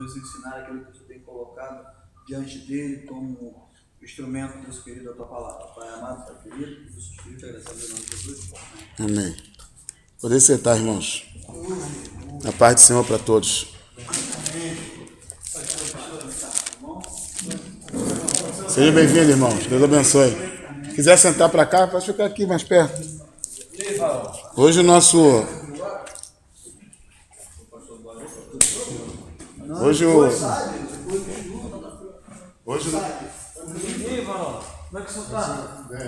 nos ensinar aquilo que tu tem colocado diante dele como instrumento do Espírito da tua palavra. Pai amado, Pai querido, Jesus Espírito, te agradecemos em nome de Jesus. Amém. Poder sentar, irmãos. A paz do Senhor para todos. Seja bem-vindo, irmãos. Deus abençoe. Se quiser sentar para cá, pode ficar aqui mais perto. Hoje o nosso...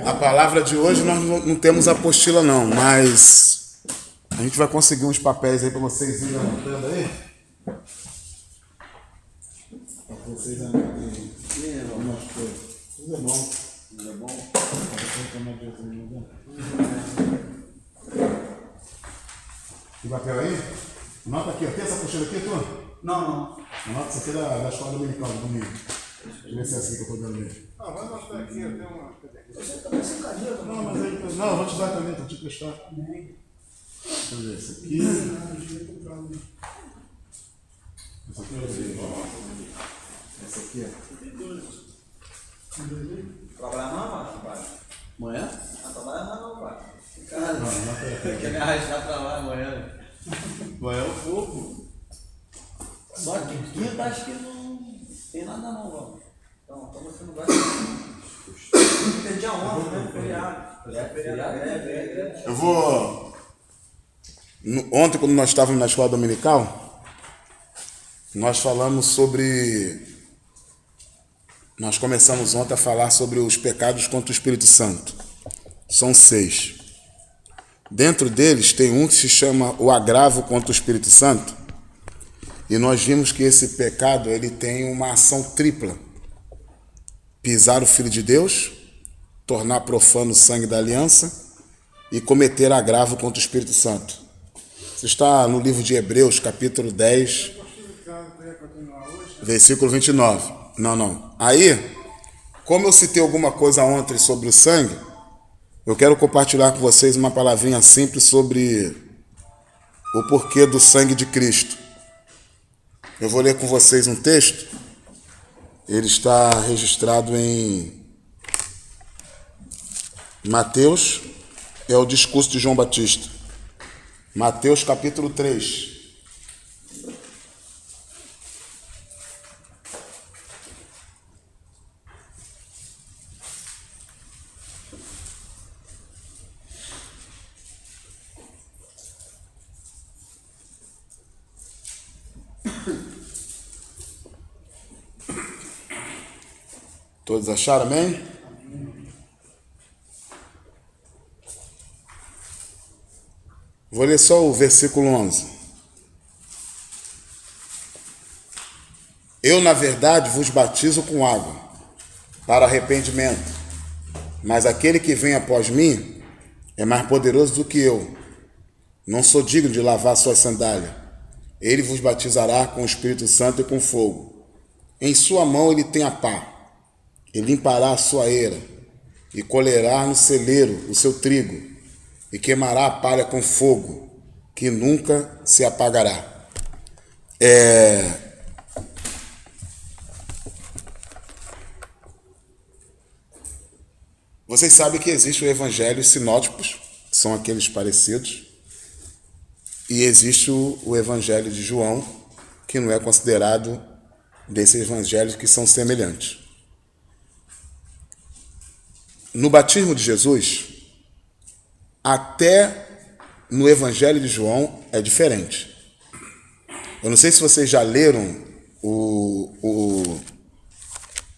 A palavra de hoje nós não temos apostila não, mas a gente vai conseguir uns papéis aí para vocês irem anotando aí. Para vocês anotarem algumas coisas. Tudo é bom. Tudo é bom. Tem papel aí? Anota aqui, ó. Tem essa apostila aqui, tu? Não. Anota isso aqui da escola dominical, do domingo. Deixa eu ver se é assim que eu estou dando mesmo. Vai mostrar aqui, eu tenho uma. Você também sem caneta, Não, mas aí. Não, eu vou te dar também, vou te prestar. Deixa eu ver esse aqui. Esse aqui eu sei. Esse aqui, ó. Trabalhar não, pai? Amanhã? Trabalhar não, pai. Não, Quer me arrastar pra lá amanhã? amanhã é um pouco. Só que quinta acho que não tem nada não, vamos. Então você não vai. Tem dia 11, né? Feriado. Eu vou... Ontem, quando nós estávamos na escola dominical, nós falamos sobre... Nós começamos ontem a falar sobre os pecados contra o Espírito Santo. São 6. Dentro deles tem um que se chama o agravo contra o Espírito Santo. E nós vimos que esse pecado ele tem uma ação tripla. Pisar o Filho de Deus, tornar profano o sangue da aliança e cometer agravo contra o Espírito Santo. Isso está no livro de Hebreus, capítulo 10, versículo 29. Não. Aí, como eu citei alguma coisa ontem sobre o sangue, eu quero compartilhar com vocês uma palavrinha simples sobre o porquê do sangue de Cristo. Eu vou ler com vocês um texto. Ele está registrado em Mateus, é o discurso de João Batista. Mateus capítulo 3. Todos acharam, amém? Vou ler só o versículo 11. Eu, na verdade, vos batizo com água, para arrependimento. Mas aquele que vem após mim é mais poderoso do que eu. Não sou digno de lavar suas sandálias. Ele vos batizará com o Espírito Santo e com fogo. Em sua mão ele tem a pá. E limpará a sua eira, e colherá no celeiro o seu trigo, e queimará a palha com fogo, que nunca se apagará. Vocês sabem que existe o evangelho sinóticos, que são aqueles parecidos, e existe o evangelho de João, que não é considerado desses evangelhos que são semelhantes. No batismo de Jesus, até no Evangelho de João é diferente. Eu não sei se vocês já leram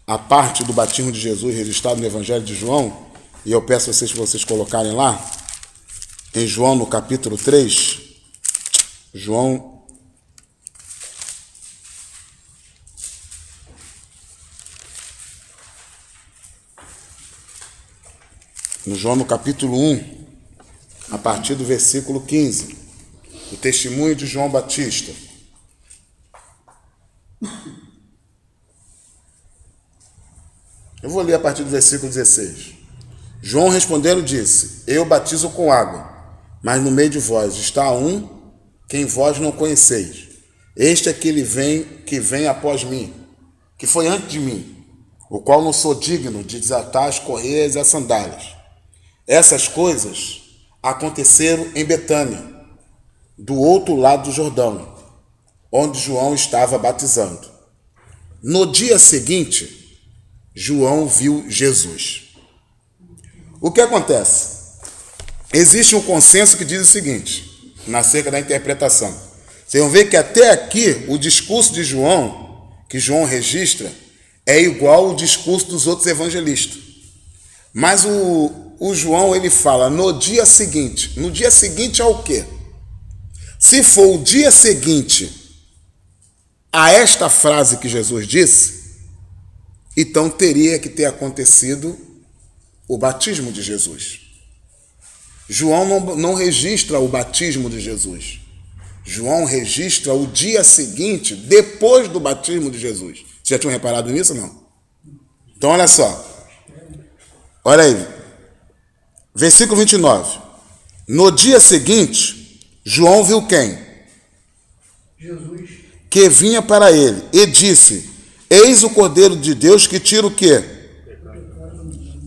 a parte do batismo de Jesus registrado no Evangelho de João, e eu peço a vocês que vocês colocarem lá, em João no capítulo 3, João no capítulo 1, a partir do versículo 15, o testemunho de João Batista. Eu vou ler a partir do versículo 16. João respondendo disse: Eu batizo com água, mas no meio de vós está um quem vós não conheceis. Este é que vem após mim, que foi antes de mim, o qual não sou digno de desatar as correias e as sandálias. Essas coisas aconteceram em Betânia, do outro lado do Jordão, onde João estava batizando. No dia seguinte, João viu Jesus. O que acontece? Existe um consenso que diz o seguinte, acerca da interpretação. Vocês vão ver que até aqui o discurso de João, que João registra, é igual ao discurso dos outros evangelistas. Mas o João, ele fala no dia seguinte. No dia seguinte ao quê? Se for o dia seguinte a esta frase que Jesus disse, então teria que ter acontecido o batismo de Jesus. João não registra o batismo de Jesus. João registra o dia seguinte, depois do batismo de Jesus. Vocês já tinham reparado nisso ou não? Então, olha só. Olha aí. Versículo 29. No dia seguinte, João viu quem? Jesus. Que vinha para ele e disse: Eis o Cordeiro de Deus que tira o quê?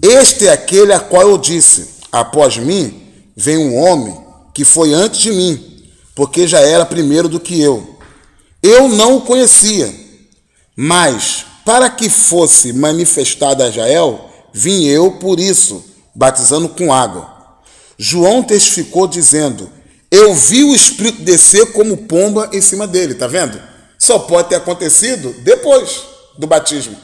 Este é aquele a qual eu disse: Após mim vem um homem que foi antes de mim, porque já era primeiro do que eu. Eu não o conhecia, mas para que fosse manifestado a Israel, vim eu por isso, batizando com água. João testificou dizendo: eu vi o Espírito descer como pomba em cima dele. Tá vendo? Só pode ter acontecido depois do batismo.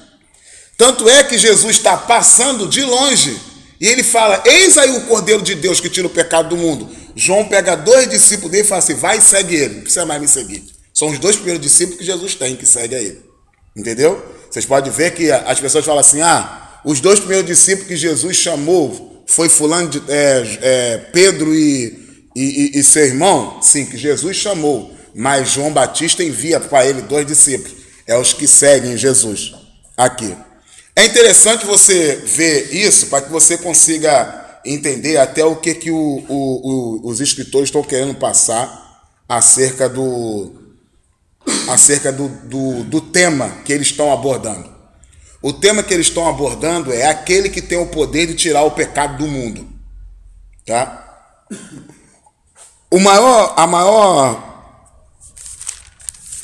Tanto é que Jesus está passando de longe e ele fala: eis aí o Cordeiro de Deus que tira o pecado do mundo. João pega 2 discípulos dele e fala assim: vai e segue ele, não precisa mais me seguir. São os 2 primeiros discípulos que Jesus tem que segue a ele. Entendeu? Vocês podem ver que as pessoas falam assim: os 2 primeiros discípulos que Jesus chamou foi fulano de Pedro e seu irmão? Sim, que Jesus chamou. Mas João Batista envia para ele 2 discípulos. É os que seguem Jesus aqui. É interessante você ver isso para que você consiga entender até o que os escritores estão querendo passar acerca do tema que eles estão abordando. O tema que eles estão abordando é aquele que tem o poder de tirar o pecado do mundo. Tá?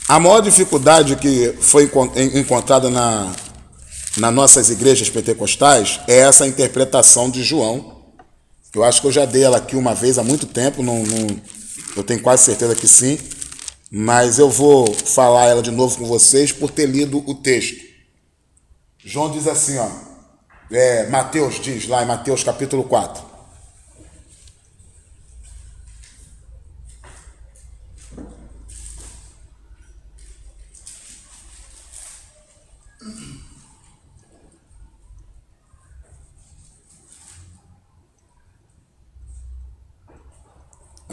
A maior dificuldade que foi encontrada nas nossas igrejas pentecostais é essa interpretação de João. Eu acho que eu já dei ela aqui uma vez há muito tempo, eu tenho quase certeza que sim, mas eu vou falar ela de novo com vocês por ter lido o texto. João diz assim, Mateus diz lá em Mateus capítulo 4.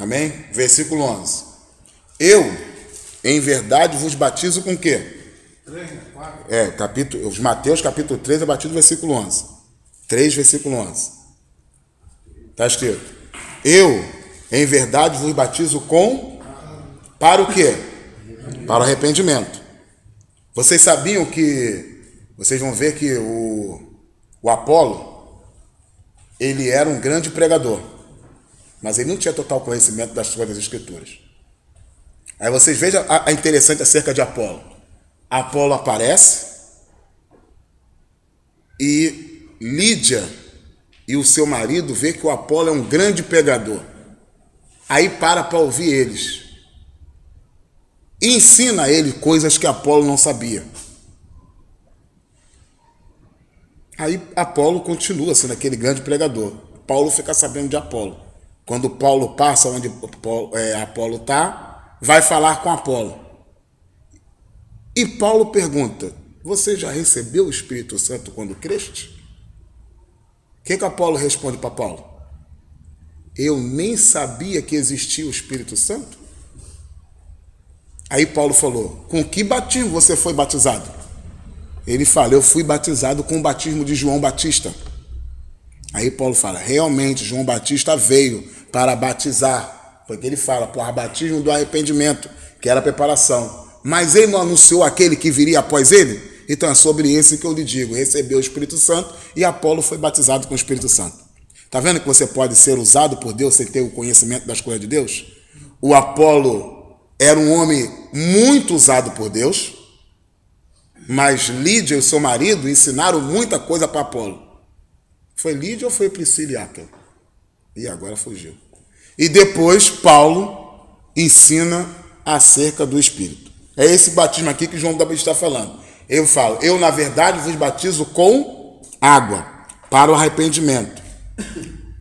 Amém? Versículo 11. Eu, em verdade, vos batizo com o quê? 3, 4. Mateus capítulo 3, a partir do versículo 11. 3, versículo 11. Está escrito: eu, em verdade, vos batizo com... Para o quê? Para o arrependimento. Vocês sabiam que... Vocês vão ver que o Apolo, ele era um grande pregador, mas ele não tinha total conhecimento das coisas das Escrituras. Aí vocês vejam a interessante acerca de Apolo. Apolo aparece e Lídia e o seu marido vê que o Apolo é um grande pregador. Aí para ouvir eles e ensina a ele coisas que Apolo não sabia. Aí Apolo continua sendo aquele grande pregador. Paulo fica sabendo de Apolo. Quando Paulo passa onde Apolo está, vai falar com Apolo. E Paulo pergunta: você já recebeu o Espírito Santo quando creste? O que Apolo responde para Paulo? Eu nem sabia que existia o Espírito Santo. Aí Paulo falou: com que batismo você foi batizado? Ele fala: eu fui batizado com o batismo de João Batista. Aí Paulo fala: realmente João Batista veio para batizar, porque ele fala, por batismo do arrependimento, que era a preparação. mas ele não anunciou aquele que viria após ele? Então é sobre esse que eu lhe digo, recebeu o Espírito Santo e Apolo foi batizado com o Espírito Santo. Está vendo que você pode ser usado por Deus sem ter o conhecimento das coisas de Deus? O Apolo era um homem muito usado por Deus, mas Lídia e o seu marido ensinaram muita coisa para Apolo. Foi Lídia ou foi Priscila e Áquila? E agora fugiu. E depois Paulo ensina acerca do Espírito. É esse batismo aqui que João Batista está falando. Eu falo, eu na verdade vos batizo com água para o arrependimento.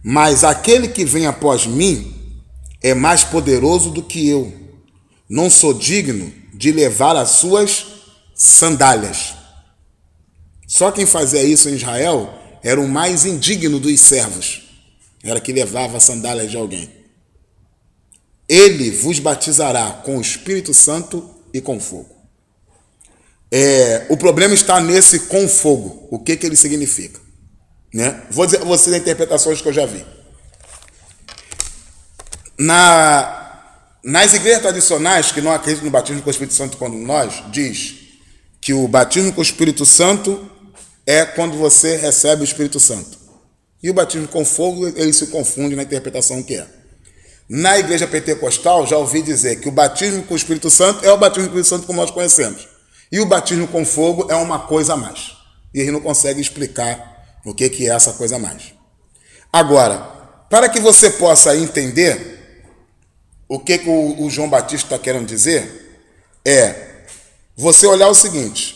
Mas aquele que vem após mim é mais poderoso do que eu. Não sou digno de levar as suas sandálias. Só quem fazia isso em Israel era o mais indigno dos servos. Era que levava as sandálias de alguém. Ele vos batizará com o Espírito Santo e com fogo. O problema está nesse com fogo. O que ele significa? Né? Vou dizer a vocês as interpretações que eu já vi. Nas igrejas tradicionais que não acreditam no batismo com o Espírito Santo como nós, diz que o batismo com o Espírito Santo é quando você recebe o Espírito Santo. E o batismo com fogo, ele se confunde na interpretação que é. Na igreja pentecostal, já ouvi dizer que o batismo com o Espírito Santo é o batismo com o Espírito Santo como nós conhecemos. E o batismo com fogo é uma coisa a mais. E eles não conseguem explicar o que é essa coisa a mais. Agora, para que você possa entender o que o João Batista está querendo dizer, você olhar o seguinte.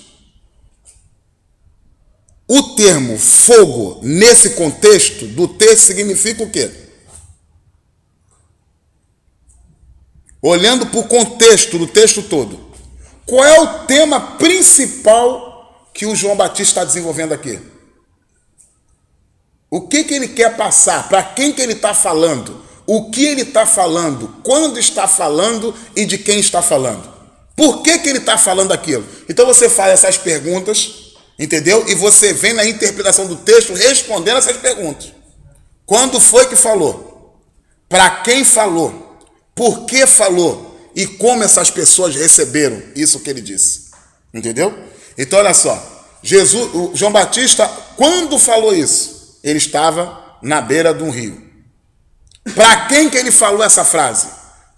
O termo fogo, nesse contexto do texto, significa o quê? Olhando para o contexto do texto todo, qual é o tema principal que o João Batista está desenvolvendo aqui? O que ele quer passar? Para quem que ele está falando? O que ele está falando? Quando está falando e de quem está falando? Por que ele está falando aquilo? Então você faz essas perguntas, entendeu? E você vem na interpretação do texto respondendo essas perguntas. Quando foi que falou? Para quem falou? Por que falou? E como essas pessoas receberam isso que ele disse? Entendeu? Então olha só. O João Batista, quando falou isso, ele estava na beira de um rio. Para quem que ele falou essa frase?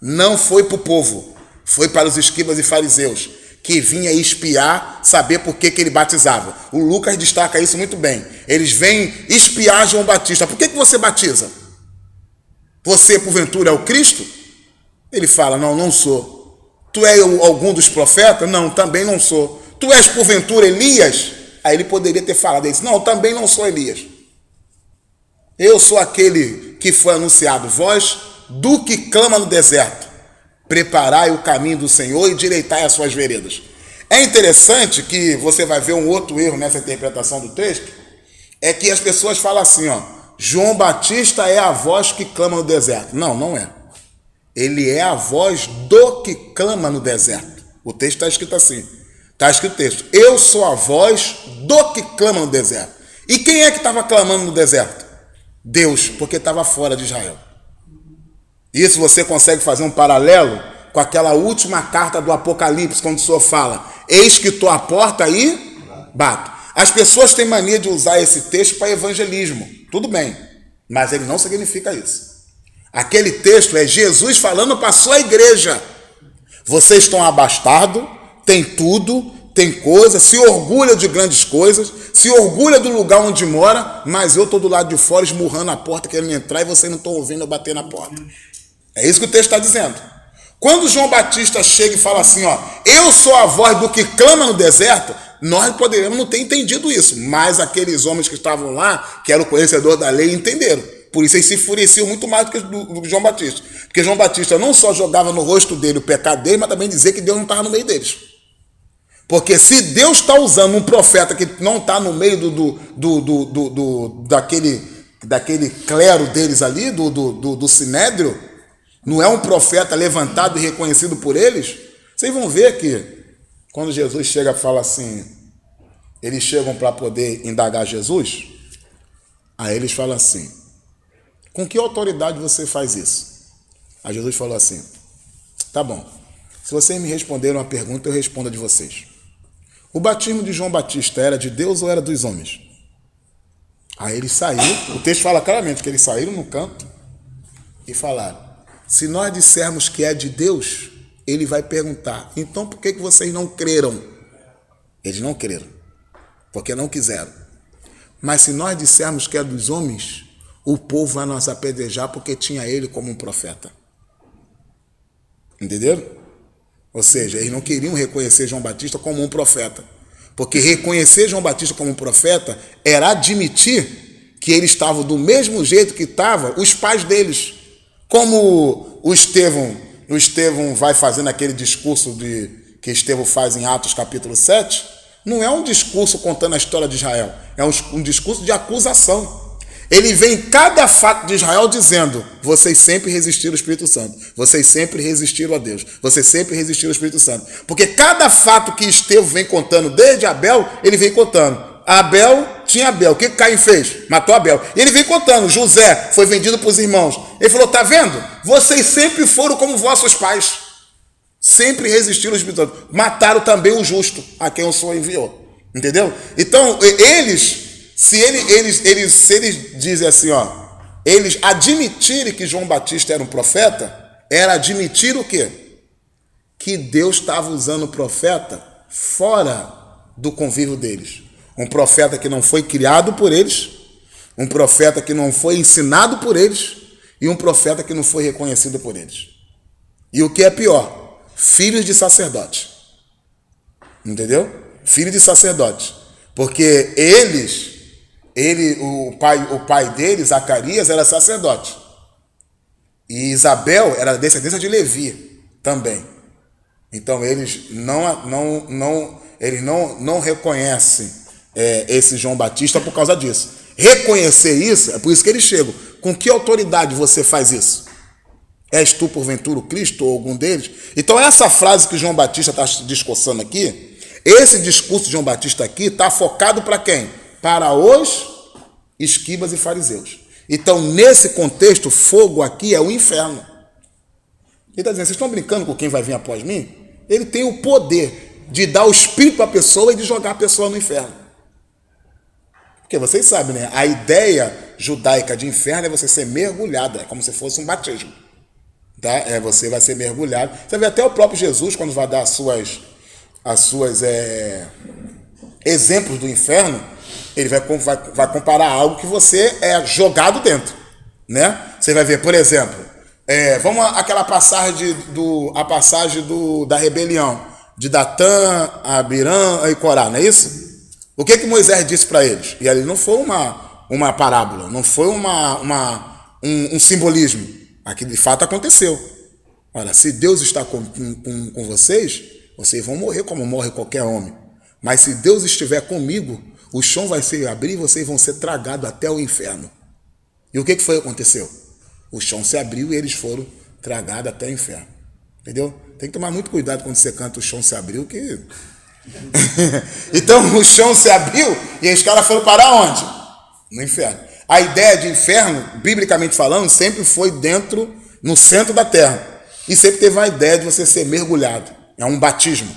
Não foi para o povo. Foi para os escribas e fariseus, que vinha espiar, saber por que ele batizava. O Lucas destaca isso muito bem. Eles vêm espiar João Batista. Por que você batiza? Você, porventura, é o Cristo? Ele fala, não sou. Tu és algum dos profetas? Não, também não sou. Tu és, porventura, Elias? Aí ele poderia ter falado isso. Não, também não sou Elias. Eu sou aquele que foi anunciado. Vós, do que clama no deserto. Preparai o caminho do Senhor e direitai as suas veredas. É interessante que você vai ver um outro erro nessa interpretação do texto. É que as pessoas falam assim, João Batista é a voz que clama no deserto. Não, não é. Ele é a voz do que clama no deserto. O texto está escrito assim. Está escrito o texto. Eu sou a voz do que clama no deserto. E quem é que estava clamando no deserto? Deus, porque estava fora de Israel. Isso você consegue fazer um paralelo com aquela última carta do Apocalipse, quando o Senhor fala, eis que estou à porta e bato. As pessoas têm mania de usar esse texto para evangelismo. Tudo bem, mas ele não significa isso. Aquele texto é Jesus falando para a sua igreja. Vocês estão abastados, tem tudo, tem coisa, se orgulha de grandes coisas, se orgulha do lugar onde mora, mas eu estou do lado de fora esmurrando a porta, querendo entrar e vocês não estão ouvindo eu bater na porta. É isso que o texto está dizendo. Quando João Batista chega e fala assim, eu sou a voz do que clama no deserto, nós poderíamos não ter entendido isso, mas aqueles homens que estavam lá, que eram o conhecedor da lei, entenderam. Por isso eles se enfureciam muito mais do que do João Batista. Porque João Batista não só jogava no rosto dele o pecado dele, mas também dizia que Deus não estava no meio deles. Porque se Deus está usando um profeta que não está no meio daquele clero deles ali, do sinédrio, não é um profeta levantado e reconhecido por eles, vocês vão ver que quando Jesus chega e fala assim, eles chegam para poder indagar Jesus, aí eles falam assim, com que autoridade você faz isso? Aí Jesus falou assim, tá bom, Se vocês me responderem uma pergunta, eu respondo a de vocês. O batismo de João Batista era de Deus ou era dos homens? Aí eles saíram, o texto fala claramente que eles saíram no canto e falaram: se nós dissermos que é de Deus, ele vai perguntar, então por que vocês não creram? Eles não creram, porque não quiseram. Mas se nós dissermos que é dos homens, o povo vai nos apedrejar porque tinha ele como um profeta. Entenderam? Ou seja, eles não queriam reconhecer João Batista como um profeta. Porque reconhecer João Batista como um profeta era admitir que ele estava do mesmo jeito que estavam os pais deles. Como o Estevão vai fazendo aquele discurso que Estevão faz em Atos capítulo 7, não é um discurso contando a história de Israel, é um discurso de acusação. Ele vem em cada fato de Israel dizendo: vocês sempre resistiram ao Espírito Santo, vocês sempre resistiram a Deus, vocês sempre resistiram ao Espírito Santo. Porque cada fato que Estevão vem contando, desde Abel, ele vem contando. Tinha Abel, o que Caim fez? Matou Abel. E ele vem contando: José foi vendido para os irmãos. Ele falou: tá vendo? Vocês sempre foram como vossos pais, sempre resistiram ao Espírito Santo, mataram também o justo, a quem o Senhor enviou. Entendeu? Então, se eles dizem assim, eles admitirem que João Batista era um profeta, era admitir o quê? Que Deus estava usando o profeta fora do convívio deles. Um profeta que não foi criado por eles, um profeta que não foi ensinado por eles e um profeta que não foi reconhecido por eles. E o que é pior, filhos de sacerdote. Entendeu? Filhos de sacerdote. Porque o pai dele, Zacarias, era sacerdote. E Isabel era descendência de Levi também. Então eles não reconhecem esse João Batista por causa disso. Reconhecer isso, é por isso que eles chegam. Com que autoridade você faz isso? És tu, porventura, o Cristo ou algum deles? Então essa frase que João Batista está discursando aqui, esse discurso de João Batista aqui está focado para quem? Para os escribas e fariseus. Então, nesse contexto, fogo aqui é o inferno. Ele está dizendo: vocês estão brincando com quem vai vir após mim? Ele tem o poder de dar o espírito para a pessoa e de jogar a pessoa no inferno. Porque vocês sabem, né? A ideia judaica de inferno é você ser mergulhado, é como se fosse um batismo. Tá? Você vai ser mergulhado. Você vê até o próprio Jesus, quando vai dar as suas exemplos do inferno, ele vai comparar algo que você é jogado dentro, né? Você vai ver, por exemplo, vamos àquela passagem da rebelião de Datã, Abirã e Corá, não é isso? O que Moisés disse para eles? E ali não foi uma parábola, não foi um simbolismo. Aqui de fato aconteceu. Olha, se Deus está com vocês, vocês vão morrer como morre qualquer homem. Mas se Deus estiver comigo, o chão vai se abrir e vocês vão ser tragados até o inferno. E o que foi que aconteceu? O chão se abriu e eles foram tragados até o inferno. Entendeu? Tem que tomar muito cuidado quando você canta o chão se abriu, que... Então o chão se abriu e os caras foram parar onde? No inferno. A ideia de inferno, biblicamente falando, sempre foi no centro da terra. E sempre teve a ideia de você ser mergulhado. É um batismo.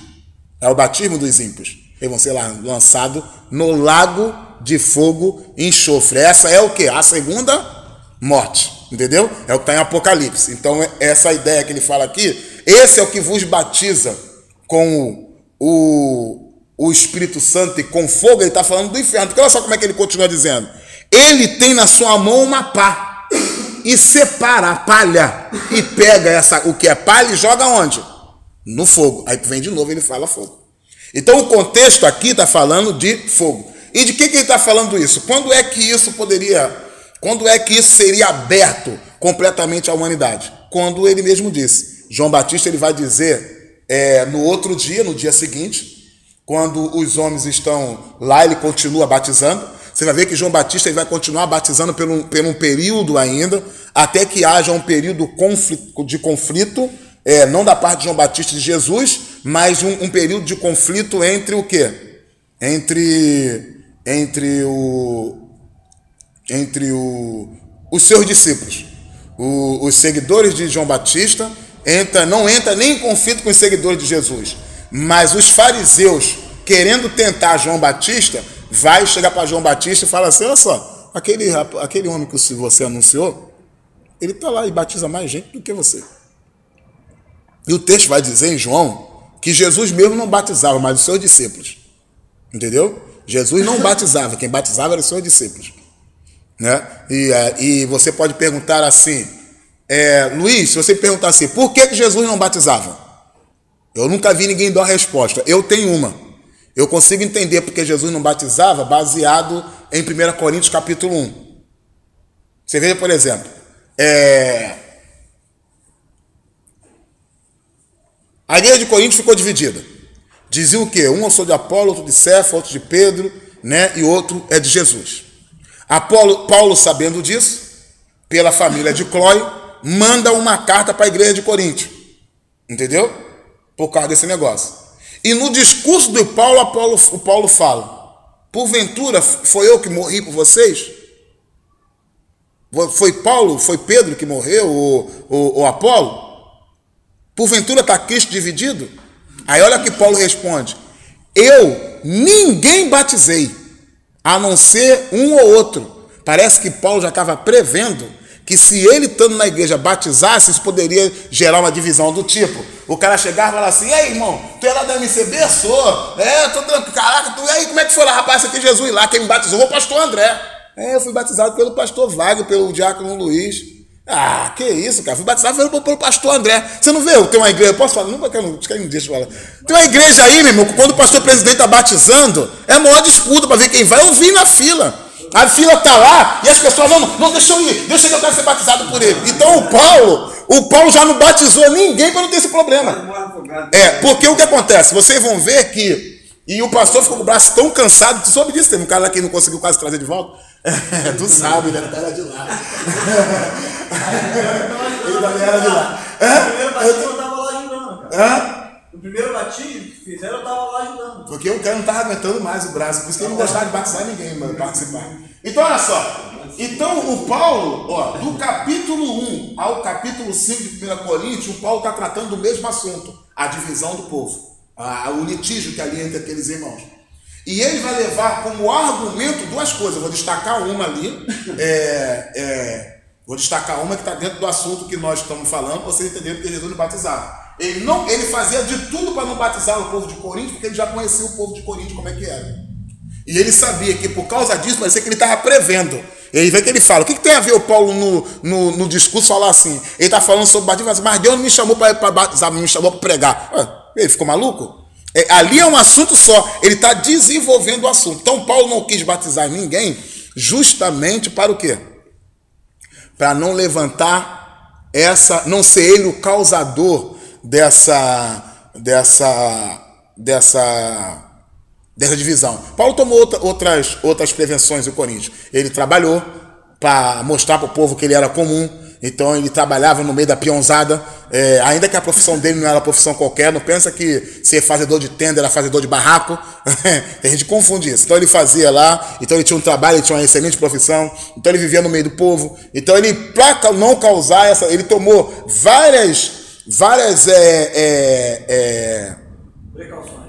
É o batismo dos ímpios. Eles vão ser lançados no lago de fogo e enxofre. Essa é o quê? A segunda morte. Entendeu? É o que está em Apocalipse. Então, essa ideia que ele fala aqui, esse é o que vos batiza com o Espírito Santo e com fogo. Ele está falando do inferno. Porque olha só como é que ele continua dizendo. Ele tem na sua mão uma pá e separa a palha e pega o que é palha e joga onde? No fogo. Aí vem de novo, ele fala fogo. Então o contexto aqui está falando de fogo. E de que ele está falando isso? Quando é que isso seria aberto completamente à humanidade? Quando ele mesmo disse. João Batista ele vai dizer no outro dia, no dia seguinte, quando os homens estão lá, ele continua batizando. Você vai ver que João Batista ele vai continuar batizando por um período ainda, até que haja um período de conflito, não da parte de João Batista e de Jesus, mas um período de conflito entre o quê? Entre os seus discípulos. Os seguidores de João Batista, não entra nem em conflito com os seguidores de Jesus. Mas os fariseus, querendo tentar João Batista, vai chegar para João Batista e fala assim: olha só, aquele homem que você anunciou, ele está lá e batiza mais gente do que você. E o texto vai dizer em João que Jesus mesmo não batizava, mas os seus discípulos. Entendeu? Jesus não batizava, quem batizava eram os seus discípulos. Né? E você pode perguntar assim, Luiz, se você perguntar assim, por que Jesus não batizava? Eu nunca vi ninguém dar a resposta. Eu tenho uma. Eu consigo entender porque Jesus não batizava baseado em 1 Coríntios capítulo 1. Você veja, por exemplo, a igreja de Corinto ficou dividida. Dizia o quê? Um eu sou de Apolo, outro de Cefas, outro de Pedro, né? E outro é de Jesus. Paulo, sabendo disso, pela família de Cloe, manda uma carta para a igreja de Corinto. Entendeu? Por causa desse negócio. E no discurso do Paulo, o Paulo fala: porventura foi eu que morri por vocês? Foi Pedro que morreu, ou Apolo? Porventura está Cristo dividido? Aí olha que Paulo responde: ninguém batizei, a não ser um ou outro. Parece que Paulo já estava prevendo que se ele estando na igreja batizasse, isso poderia gerar uma divisão do tipo: o cara chegava e falava assim: ei, irmão, tu é lá da MCB? Sou. Tô tranquilo. Caraca, tu aí, como é que foi lá, rapaz? Esse aqui é Jesus lá, quem me batizou foi o pastor André. Eu fui batizado pelo pastor Wagner, pelo diácono Luiz. Ah, que isso, cara? Fui batizado pelo pastor André. Você não vê? Tem uma igreja, posso falar? Nunca não deixa eu falar. Tem uma igreja aí, meu irmão, quando o pastor presidente está batizando, é a maior disputa para ver quem vai ouvir na fila. A fila está lá e as pessoas, não, deixa eu ir, deixa que eu quero ser batizado por ele. Então o Paulo já não batizou ninguém para não ter esse problema. Porque o que acontece? Vocês vão ver que, e o pastor ficou com o braço tão cansado, tu soube disso? Teve um cara lá que não conseguiu quase trazer de volta. Tu sabe, ele era de lá. Ele também era de lá. O primeiro batismo eu estava lá ajudando, cara. O primeiro batismo que fizeram eu estava lá ajudando. Porque o cara não estava aguentando mais o braço, por isso que ele não gostava de batizar ninguém, mano, participar. Então, olha só. Então, o Paulo, do capítulo 1 ao capítulo 5 de 1 Coríntios, o Paulo está tratando do mesmo assunto, a divisão do povo, o litígio que ali entre aqueles irmãos. E ele vai levar como argumento duas coisas. Eu vou destacar uma ali. Vou destacar uma que está dentro do assunto que nós estamos falando, para vocês entenderem porque Jesus não batizava. Ele fazia de tudo para não batizar o povo de Corinto, porque ele já conhecia o povo de Corinto como é que era. E ele sabia que por causa disso, parecia que ele estava prevendo. E aí vem que ele fala: o que tem a ver o Paulo no discurso falar assim? Ele está falando sobre batismo, mas Deus não me chamou para batizar, me chamou para pregar. Ele ficou maluco? Ali é um assunto só, ele está desenvolvendo o assunto. Então Paulo não quis batizar ninguém justamente para o quê? Para não levantar não ser ele o causador dessa divisão. Paulo tomou outras prevenções em Coríntios. Ele trabalhou para mostrar para o povo que ele era comum. Então ele trabalhava no meio da peãozada, ainda que a profissão dele não era profissão qualquer. Não pensa que ser fazedor de tenda era fazedor de barraco. A gente confunde isso. Então ele fazia lá, então ele tinha um trabalho, ele tinha uma excelente profissão, então ele vivia no meio do povo. Então ele, para não causar ele tomou várias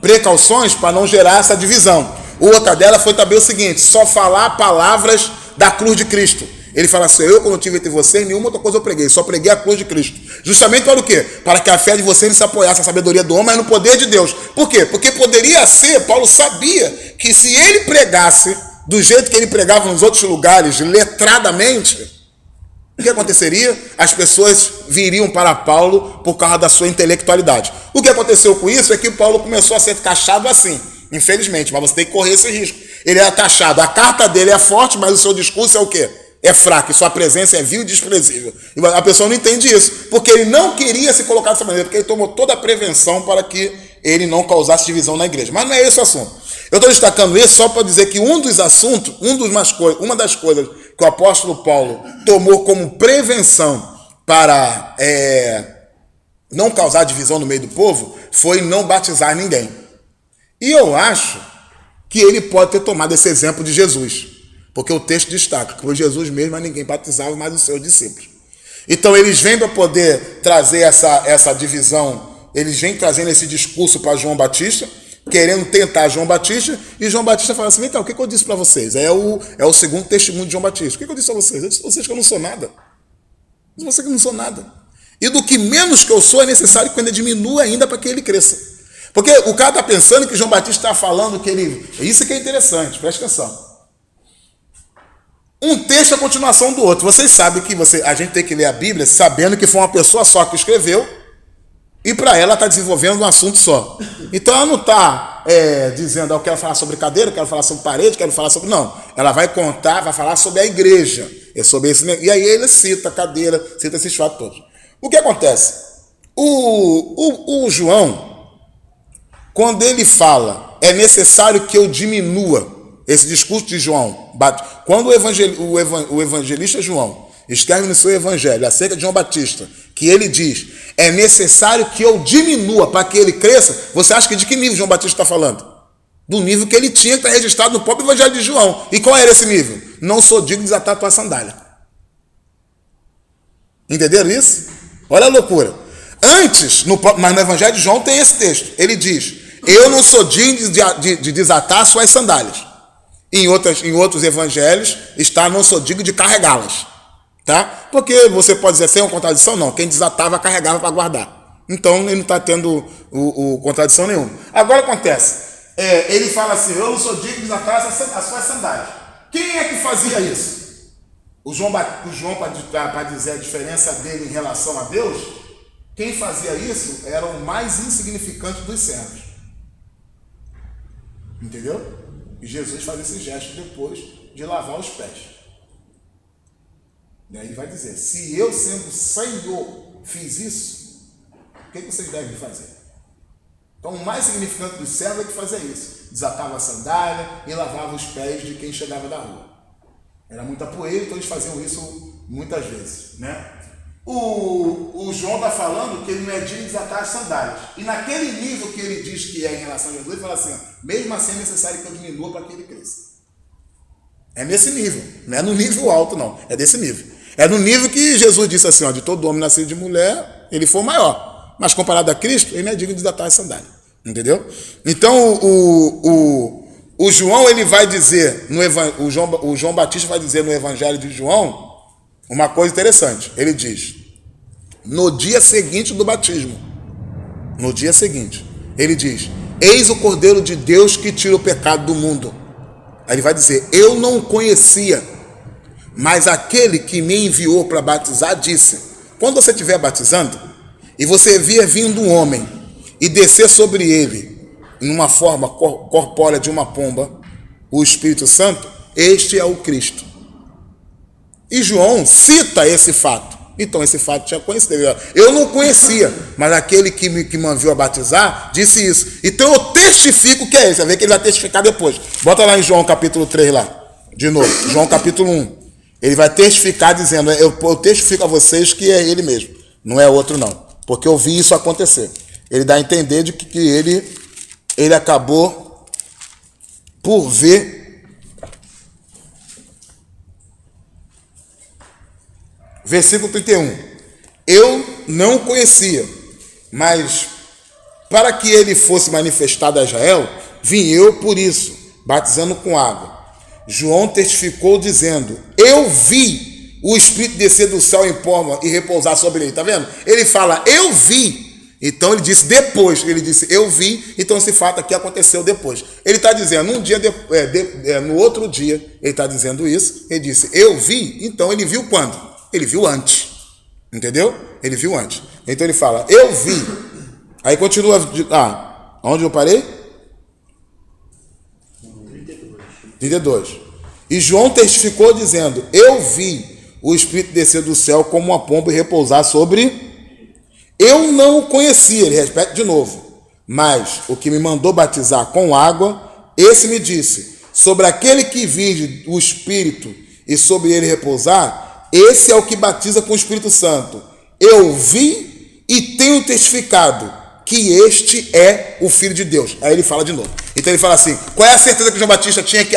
precauções para não gerar essa divisão. Outra dela foi também o seguinte: só falar palavras da cruz de Cristo. Ele fala assim: eu, quando estive entre vocês, nenhuma outra coisa eu preguei, só preguei a cruz de Cristo. Justamente para o quê? Para que a fé de vocês não se apoiasse na sabedoria do homem, mas no poder de Deus. Por quê? Porque poderia ser, Paulo sabia que se ele pregasse do jeito que ele pregava nos outros lugares, letradamente, o que aconteceria? As pessoas viriam para Paulo por causa da sua intelectualidade. O que aconteceu com isso é que Paulo começou a ser taxado assim, infelizmente, mas você tem que correr esse risco. Ele era taxado, a carta dele é forte, mas o seu discurso é o quê? É fraco, e sua presença é vil e desprezível. E a pessoa não entende isso, porque ele não queria se colocar dessa maneira, porque ele tomou toda a prevenção para que ele não causasse divisão na igreja. Mas não é esse o assunto. Eu estou destacando isso só para dizer que uma das coisas que o apóstolo Paulo tomou como prevenção para não causar divisão no meio do povo foi não batizar ninguém. E eu acho que ele pode ter tomado esse exemplo de Jesus, porque o texto destaca que foi Jesus mesmo, mas ninguém batizava mais os seus discípulos. Então eles vêm para poder trazer essa divisão, eles vêm trazendo esse discurso para João Batista, querendo tentar João Batista, e João Batista fala assim: então, o que eu disse para vocês? É o segundo testemunho de João Batista. O que eu disse a vocês? Eu disse a vocês que eu não sou nada. Eu disse a vocês que eu não sou nada. E do que menos que eu sou, é necessário que eu ainda diminua ainda para que ele cresça. Porque o cara está pensando que João Batista está falando que ele... Isso que é interessante, presta atenção. Um texto é a continuação do outro. Vocês sabem que a gente tem que ler a Bíblia sabendo que foi uma pessoa só que escreveu, e para ela está desenvolvendo um assunto só. Então ela não está dizendo: eu quero falar sobre cadeira, eu quero falar sobre parede, quero falar sobre... Não, ela vai contar, vai falar sobre a igreja. É sobre esse... E aí ele cita a cadeira, cita esses fatos todos. O que acontece? O João, quando ele fala, é necessário que eu diminua, esse discurso de João, quando o evangelista João escreve no seu evangelho acerca de João Batista, que ele diz: é necessário que eu diminua para que ele cresça, você acha que de que nível João Batista está falando? Do nível que ele tinha que estar registrado no próprio evangelho de João. E qual era esse nível? Não sou digno de desatar a tua sandália. Entenderam isso? Olha a loucura. Antes, mas no evangelho de João tem esse texto. Ele diz: eu não sou digno de desatar as suas sandálias. Em outros evangelhos está: não sou digno de carregá-las. Tá? Porque você pode dizer sem uma contradição, não. Quem desatava, carregava para guardar. Então ele não está tendo contradição nenhuma. Agora acontece, ele fala assim: eu não sou digno de desatar as suas sandálias. Quem é que fazia isso? O João para dizer a diferença dele em relação a Deus, quem fazia isso era o mais insignificante dos servos. Entendeu? E Jesus faz esse gesto depois de lavar os pés. E aí ele vai dizer: se eu, sendo Senhor, fiz isso, o que vocês devem fazer? Então o mais significante dos servos é que fazia isso: desatava a sandália e lavava os pés de quem chegava da rua. Era muita poeira, então eles faziam isso muitas vezes, né? O João está falando que ele não é digno de desatar as sandálias. E naquele nível que ele diz que é em relação a Jesus, ele fala assim: mesmo assim é necessário que eu diminua para que ele cresça. É nesse nível, não é no nível alto não, é desse nível. É no nível que Jesus disse assim: de todo homem nascido de mulher, ele foi maior. Mas comparado a Cristo, ele não é digno de desatar as sandálias. Entendeu? Então o João, ele vai dizer, o João Batista vai dizer no evangelho de João uma coisa interessante. Ele diz: no dia seguinte do batismo, no dia seguinte, ele diz: eis o Cordeiro de Deus que tira o pecado do mundo. Aí ele vai dizer: eu não conhecia, mas aquele que me enviou para batizar disse: quando você estiver batizando e você vir vindo um homem e descer sobre ele em uma forma corpórea de uma pomba, o Espírito Santo, este é o Cristo. E João cita esse fato. Então esse fato tinha conhecido. Eu não conhecia, mas aquele que me enviou a batizar disse isso. Então eu testifico que é esse. Vai ver que ele vai testificar depois. Bota lá em João capítulo 3 lá. De novo, João capítulo 1. Ele vai testificar dizendo: eu testifico a vocês que é ele mesmo. Não é outro não. Porque eu vi isso acontecer. Ele dá a entender de que ele acabou por ver. Versículo 31. Eu não conhecia, mas para que ele fosse manifestado a Israel, vim eu por isso, batizando com água. João testificou dizendo: eu vi o Espírito descer do céu em forma e repousar sobre ele. Está vendo? Ele fala: eu vi. Então ele disse depois. Ele disse: eu vi. Então esse fato aqui aconteceu depois. Ele está dizendo no outro dia, ele está dizendo isso. Ele disse: eu vi. Então ele viu quando? Ele viu antes. Entendeu? Ele viu antes. Então ele fala: eu vi. Aí continua. Onde eu parei? 32. E João testificou dizendo: eu vi o Espírito descer do céu como uma pomba e repousar sobre... Eu não o conhecia, ele repete de novo. Mas o que me mandou batizar com água, esse me disse: sobre aquele que virge o Espírito e sobre ele repousar, esse é o que batiza com o Espírito Santo. Eu vi e tenho testificado que este é o Filho de Deus. Aí ele fala de novo. Então ele fala assim: qual é a certeza que João Batista tinha que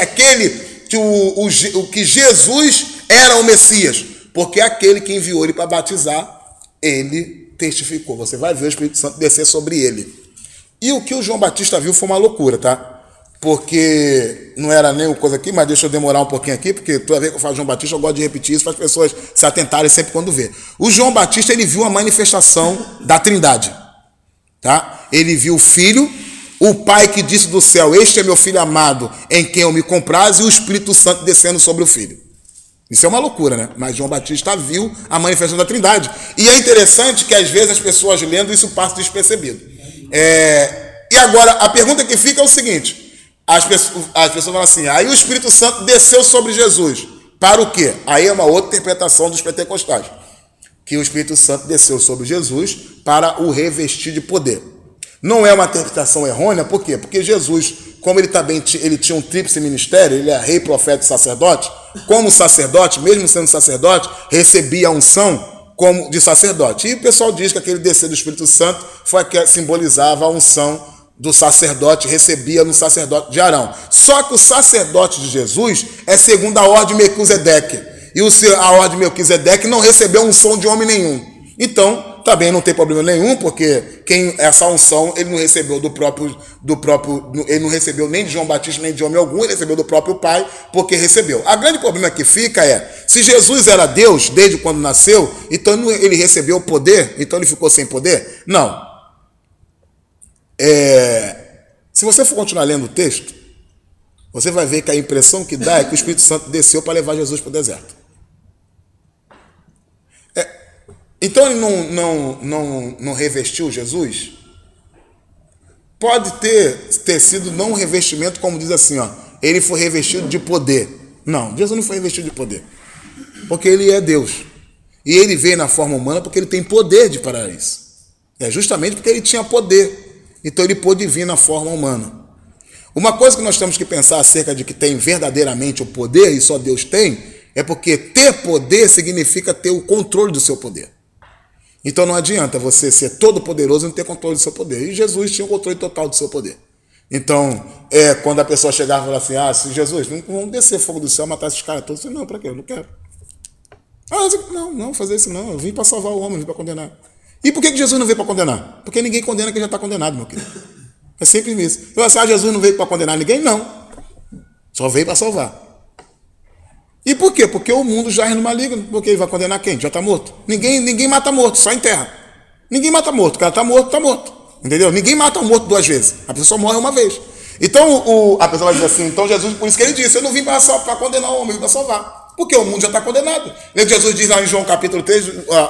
que Jesus era o Messias? porque aquele que enviou ele para batizar, ele testificou. Você vai ver o Espírito Santo descer sobre ele. E o que o João Batista viu foi uma loucura, tá? Porque não era nem uma coisa aqui, mas deixa eu demorar um pouquinho aqui, porque toda vez que eu falo João Batista, eu gosto de repetir isso para as pessoas se atentarem sempre quando vê. O João Batista, ele viu a manifestação da Trindade, tá? Ele viu o Filho, o Pai que disse do céu, este é meu Filho amado, em quem eu me comprazo, e o Espírito Santo descendo sobre o Filho. Isso é uma loucura, né? Mas João Batista viu a manifestação da Trindade. E é interessante que às vezes as pessoas lendo isso passa despercebido. E agora, a pergunta que fica é o seguinte: as pessoas falam assim, aí o Espírito Santo desceu sobre Jesus. Para o quê? Aí é uma outra interpretação dos pentecostais. Que o Espírito Santo desceu sobre Jesus para o revestir de poder. Não é uma interpretação errônea, por quê? Porque Jesus, como ele tinha um tríplice ministério, ele é rei, profeta e sacerdote, como sacerdote, mesmo sendo sacerdote, recebia a unção como de sacerdote. E o pessoal diz que aquele descer do Espírito Santo foi que simbolizava a unção do sacerdote, recebia no sacerdote de Arão. Só que o sacerdote de Jesus é segundo a ordem de Melquisedeque. E a ordem de Melquisedeque não recebeu unção de homem nenhum. Então, também não tem problema nenhum, porque essa unção ele não recebeu ele não recebeu nem de João Batista, nem de homem algum, ele recebeu do próprio Pai, porque recebeu. A grande problema que fica é, se Jesus era Deus desde quando nasceu, então ele recebeu o poder, então ele ficou sem poder? Não. Se você for continuar lendo o texto, você vai ver que a impressão que dá é que o Espírito Santo desceu para levar Jesus para o deserto. Então ele não revestiu Jesus? Pode ter sido não um revestimento, como diz assim, ó, ele foi revestido de poder. Não, Jesus não foi revestido de poder, porque ele é Deus. E ele veio na forma humana porque ele tem poder de parar isso. É justamente porque ele tinha poder. Então ele pôde vir na forma humana. Uma coisa que nós temos que pensar acerca de que tem verdadeiramente o poder, e só Deus tem, é porque ter poder significa ter o controle do seu poder. Então não adianta você ser todo poderoso e não ter controle do seu poder. E Jesus tinha o controle total do seu poder. Então, quando a pessoa chegava e falava assim, se Jesus, vamos descer fogo do céu, matar esses caras todos. Eu disse, não, para quê? Eu não quero. Não, fazer isso não. Eu vim para salvar o homem, eu vim para condenar. E por que Jesus não veio para condenar? Porque ninguém condena quem já está condenado, meu querido. É sempre isso. Então, assim, Jesus não veio para condenar ninguém? Não. Só veio para salvar. E por quê? Porque o mundo já é no maligno. Porque ele vai condenar quem? Já está morto. Ninguém mata morto, só enterra. Ninguém mata morto. O cara está morto, está morto. Entendeu? Ninguém mata um morto 2 vezes. A pessoa morre uma vez. Então, a pessoa vai dizer assim, então Jesus, por isso que ele disse, eu não vim para condenar o homem, eu vim para salvar. Porque o mundo já está condenado. Jesus diz lá em João capítulo 3,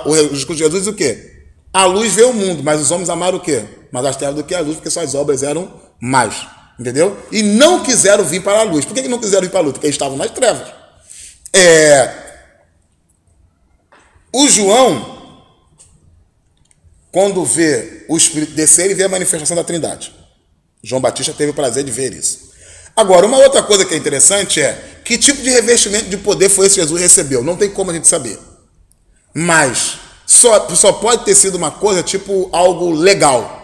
o discurso de Jesus diz o quê? A luz veio o mundo, mas os homens amaram o quê? Mais as trevas do que a luz, porque suas obras eram mais. Entendeu? E não quiseram vir para a luz. Por que não quiseram vir para a luz? Porque eles estavam nas trevas. O João, quando vê o Espírito descer, ele vê a manifestação da Trindade. João Batista teve o prazer de ver isso. Agora, uma outra coisa que é interessante é que tipo de revestimento de poder foi esse que Jesus recebeu? Não tem como a gente saber. Mas só pode ter sido uma coisa tipo algo legal.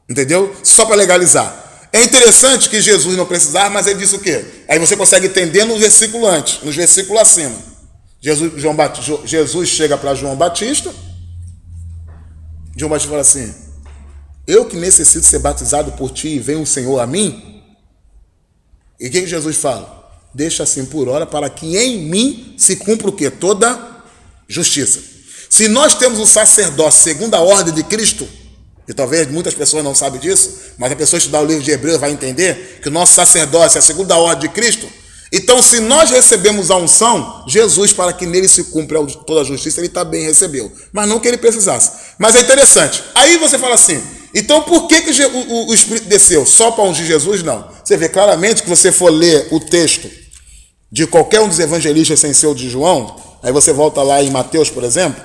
Entendeu? Só para legalizar. É interessante que Jesus não precisava, mas ele disse o quê? Aí você consegue entender no versículo antes, nos versículos acima. Jesus chega para João Batista. João Batista fala assim, eu que necessito ser batizado por ti e vem o Senhor a mim? E o que Jesus fala? Deixa assim por hora para que em mim se cumpra o quê? Toda justiça. Se nós temos um sacerdócio segundo a ordem de Cristo, e talvez muitas pessoas não sabem disso, mas a pessoa estudar o livro de Hebreus vai entender que o nosso sacerdócio é segundo a ordem de Cristo. Então, se nós recebemos a unção, Jesus, para que nele se cumpra toda a justiça, ele também recebeu. Mas não que ele precisasse. Mas é interessante. Aí você fala assim, então por que o Espírito desceu? Só para ungir Jesus? Não. Você vê claramente que você for ler o texto de qualquer um dos evangelistas sem ser o de João, aí você volta lá em Mateus, por exemplo,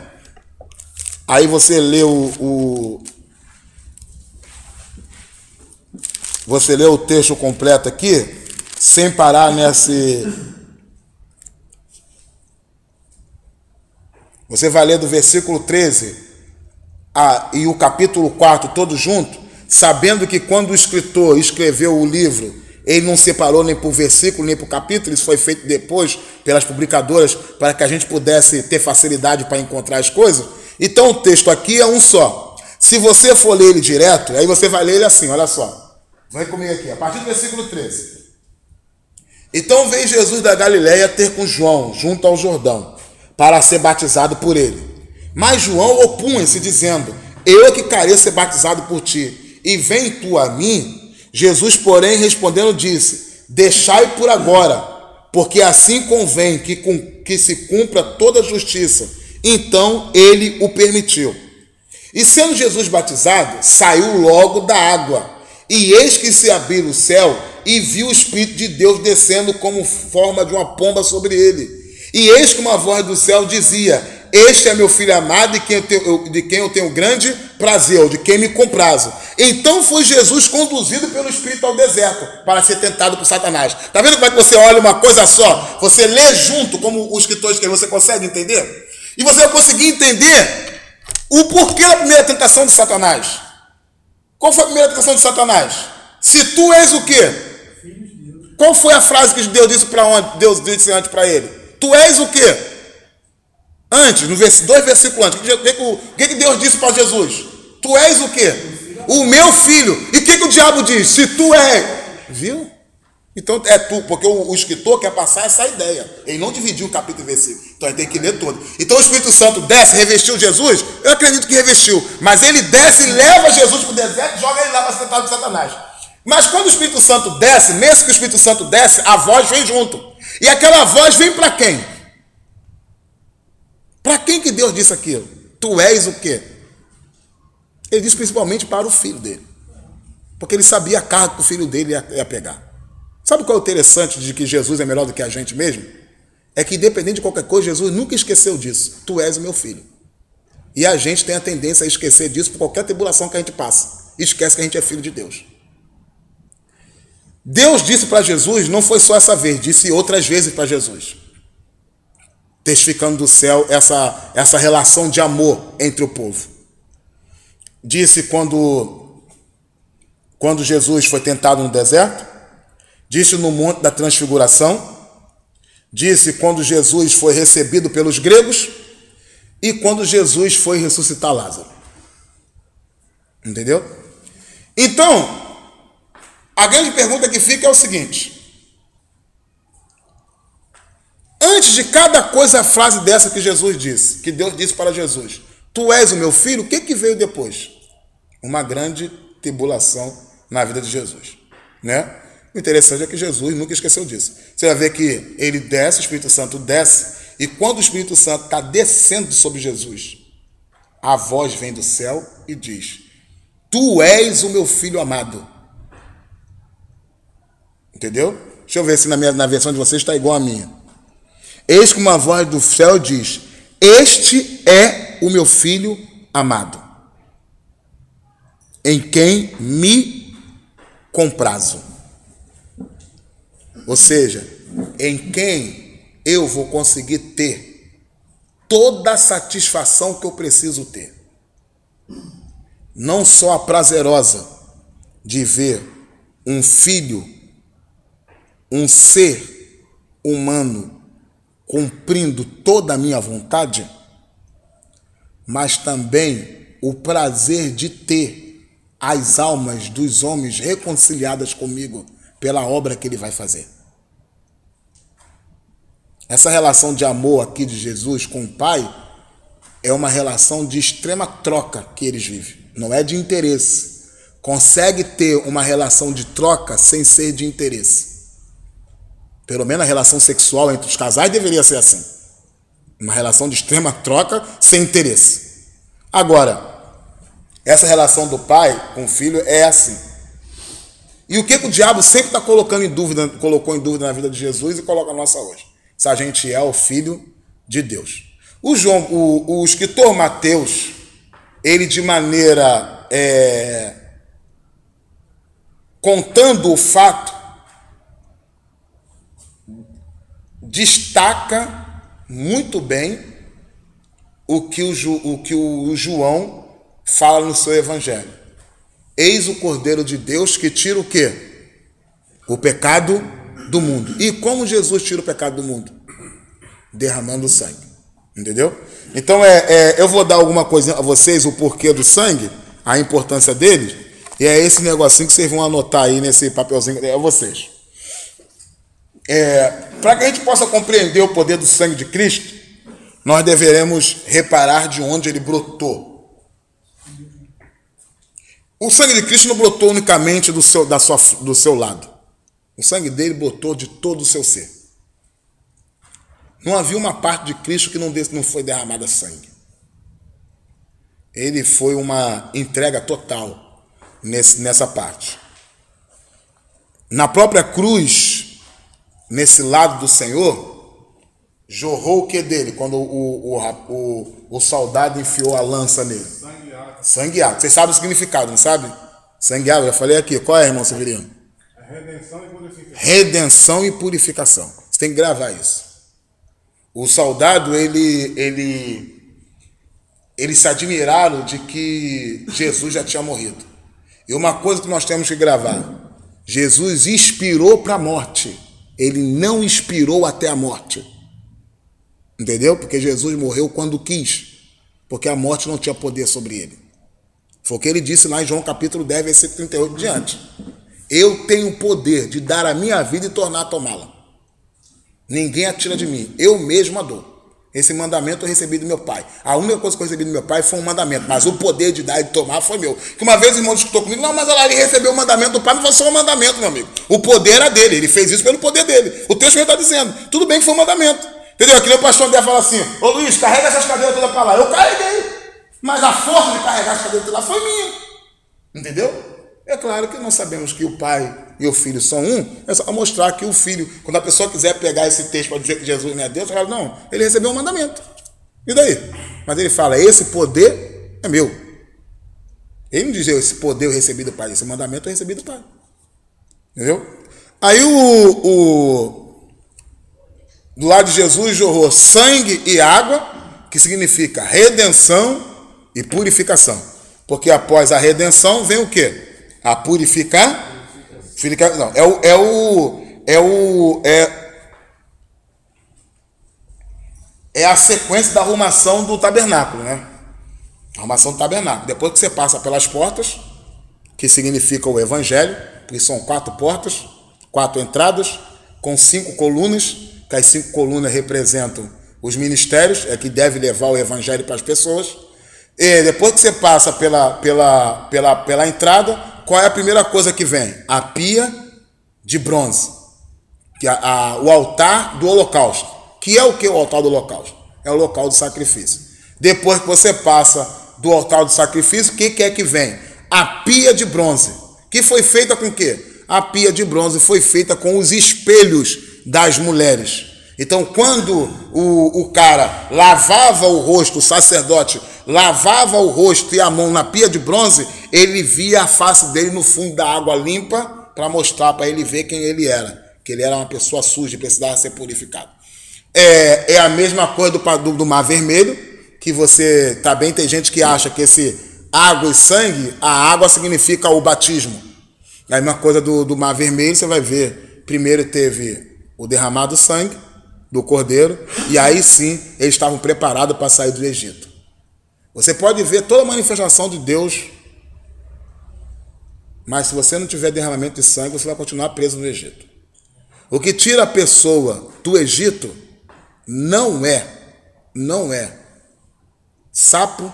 aí você lê você lê o texto completo aqui, sem parar nesse... Você vai ler do versículo 13 e o capítulo 4 todo junto, sabendo que quando o escritor escreveu o livro, ele não separou nem por versículo, nem por capítulo, isso foi feito depois pelas publicadoras para que a gente pudesse ter facilidade para encontrar as coisas. Então o texto aqui é um só. Se você for ler ele direto, aí você vai ler ele assim, olha só. Vai comigo aqui, a partir do versículo 13. Então veio Jesus da Galiléia ter com João, junto ao Jordão, para ser batizado por ele. Mas João opunha-se, dizendo: eu é que careço ser batizado por ti, e vem tu a mim? Jesus, porém, respondendo, disse: deixai por agora, porque assim convém que se cumpra toda a justiça. Então ele o permitiu. E sendo Jesus batizado, saiu logo da água. E eis que se abriu o céu, e viu o Espírito de Deus descendo como forma de uma pomba sobre ele. E eis que uma voz do céu dizia: este é meu filho amado, de quem eu tenho grande prazer, ou de quem me comprazo. Então foi Jesus conduzido pelo Espírito ao deserto, para ser tentado por Satanás. Está vendo como é que você olha uma coisa só? Você lê junto, como o escritor escreveu, você consegue entender? E você vai conseguir entender o porquê da primeira tentação de Satanás. Qual foi a primeira tentação de Satanás? Se tu és o quê? Qual foi a frase que Deus disse para onde? Deus disse antes para ele? Tu és o quê? Antes, no dois versículos antes, o que Deus disse para Jesus? Tu és o quê? O meu filho. E o que o diabo diz? Se tu és. Viu? Então é tu, porque o escritor quer passar essa ideia. Ele não dividiu o capítulo e versículo. Então ele tem que ler todo. Então o Espírito Santo desce, revestiu Jesus? Eu acredito que revestiu. Mas ele desce e leva Jesus para o deserto e joga ele lá para ser tentado por Satanás. Mas quando o Espírito Santo desce, nesse que o Espírito Santo desce, a voz vem junto. E aquela voz vem para quem? Para quem que Deus disse aquilo? Tu és o quê? Ele disse principalmente para o filho dele. Porque ele sabia a carga que o filho dele ia pegar. Sabe qual é o interessante de que Jesus é melhor do que a gente mesmo? É que independente de qualquer coisa, Jesus nunca esqueceu disso. Tu és o meu filho. E a gente tem a tendência a esquecer disso por qualquer tribulação que a gente passa. Esquece que a gente é filho de Deus. Deus disse para Jesus, não foi só essa vez, disse outras vezes para Jesus, testificando do céu essa relação de amor entre o povo. Disse quando Jesus foi tentado no deserto, disse no Monte da Transfiguração, disse quando Jesus foi recebido pelos gregos e quando Jesus foi ressuscitar Lázaro. Entendeu? Então, a grande pergunta que fica é o seguinte: antes de cada coisa, a frase dessa que Jesus disse, que Deus disse para Jesus, tu és o meu filho, o que veio depois? Uma grande tribulação na vida de Jesus, né? O interessante é que Jesus nunca esqueceu disso. Você vai ver que ele desce, o Espírito Santo desce, e quando o Espírito Santo está descendo sobre Jesus, a voz vem do céu e diz: tu és o meu filho amado. Entendeu? Deixa eu ver se na versão de vocês está igual a minha. Eis que uma voz do céu diz: este é o meu filho amado, em quem me comprazo. Ou seja, em quem eu vou conseguir ter toda a satisfação que eu preciso ter. Não só a prazerosa de ver um filho, um ser humano cumprindo toda a minha vontade, mas também o prazer de ter as almas dos homens reconciliadas comigo pela obra que ele vai fazer. Essa relação de amor aqui de Jesus com o Pai é uma relação de extrema troca que eles vivem, não é de interesse. Consegue ter uma relação de troca sem ser de interesse. Pelo menos a relação sexual entre os casais deveria ser assim. Uma relação de extrema troca sem interesse. Agora, essa relação do pai com o filho é assim. E o que o diabo sempre está colocou em dúvida na vida de Jesus e coloca a nossa hoje? Se a gente é o filho de Deus. O escritor Mateus, ele de maneira contando o fato, destaca muito bem o que o João fala no seu evangelho. Eis o Cordeiro de Deus que tira o quê? o pecado do mundo. E como Jesus tira o pecado do mundo? Derramando o sangue. Entendeu? Então eu vou dar alguma coisa a vocês, o porquê do sangue, a importância dele, e é esse negocinho que vocês vão anotar aí nesse papelzinho, é vocês. Para que a gente possa compreender o poder do sangue de Cristo, nós deveremos reparar de onde ele brotou. O sangue de Cristo não brotou unicamente do seu lado. O sangue dele brotou de todo o seu ser. Não havia uma parte de Cristo que não foi derramada sangue. Ele foi uma entrega total nessa parte. Na própria cruz, nesse lado do Senhor, jorrou o que dele? Quando o soldado enfiou a lança nele? Sangue e água. Sangue e água. Vocês sabem o significado, não sabe? Sangue e água, eu já falei aqui. Qual é, irmão Severino? Redenção e purificação. Redenção e purificação. Você tem que gravar isso. O soldado, eles se admiraram de que Jesus já tinha morrido. E uma coisa que nós temos que gravar: Jesus inspirou para a morte. Ele não inspirou até a morte. Entendeu? Porque Jesus morreu quando quis. Porque a morte não tinha poder sobre ele. Foi o que ele disse lá em João capítulo 10, versículo 38 diante. Eu tenho o poder de dar a minha vida e tornar a tomá-la. Ninguém a tira de mim, eu mesmo a dou. Esse mandamento eu recebi do meu pai. A única coisa que eu recebi do meu pai foi um mandamento, mas o poder de dar e de tomar foi meu. Que uma vez o irmão discutiu comigo: não, mas ele recebeu o mandamento do pai, não foi só um mandamento, meu amigo. O poder era dele, ele fez isso pelo poder dele. O texto está dizendo, tudo bem que foi um mandamento. Entendeu? Aqui o pastor André fala assim: ô Luiz, carrega essas cadeiras todas para lá. Eu carreguei, mas a força de carregar as cadeiras todas lá foi minha. Entendeu? É claro que nós sabemos que o pai e o filho são um, é só mostrar que o filho, quando a pessoa quiser pegar esse texto para dizer que Jesus não é Deus, fala: não, ele recebeu um mandamento. E daí? Mas ele fala: esse poder é meu. Ele não diz: esse poder eu recebi do pai, esse mandamento eu recebi do pai. Entendeu? Aí do lado de Jesus jorrou sangue e água, que significa redenção e purificação. Porque após a redenção vem o quê? A purificação. Não, é a sequência da arrumação do tabernáculo, né? Arrumação do tabernáculo. Depois que você passa pelas portas, que significa o evangelho, porque são 4 portas, 4 entradas, com 5 colunas, que as 5 colunas representam os ministérios, é que deve levar o evangelho para as pessoas. E depois que você passa pela entrada, qual é a primeira coisa que vem? A pia de bronze, que é o altar do holocausto. Que é o que o altar do holocausto? É o local do sacrifício. Depois que você passa do altar do sacrifício, o que é que vem? A pia de bronze, que foi feita com o quê? A pia de bronze foi feita com os espelhos das mulheres. Então, quando o cara lavava o rosto, o sacerdote lavava o rosto e a mão na pia de bronze, ele via a face dele no fundo da água limpa para mostrar para ele ver quem ele era. Que ele era uma pessoa suja e precisava ser purificado. É a mesma coisa do Mar Vermelho, que você também tem gente que acha que esse água e sangue, a água significa o batismo. É a mesma coisa do Mar Vermelho, você vai ver. Primeiro teve o derramado sangue do cordeiro, e aí sim eles estavam preparados para sair do Egito. Você pode ver toda a manifestação de Deus, mas se você não tiver derramamento de sangue, você vai continuar preso no Egito. O que tira a pessoa do Egito não é sapo,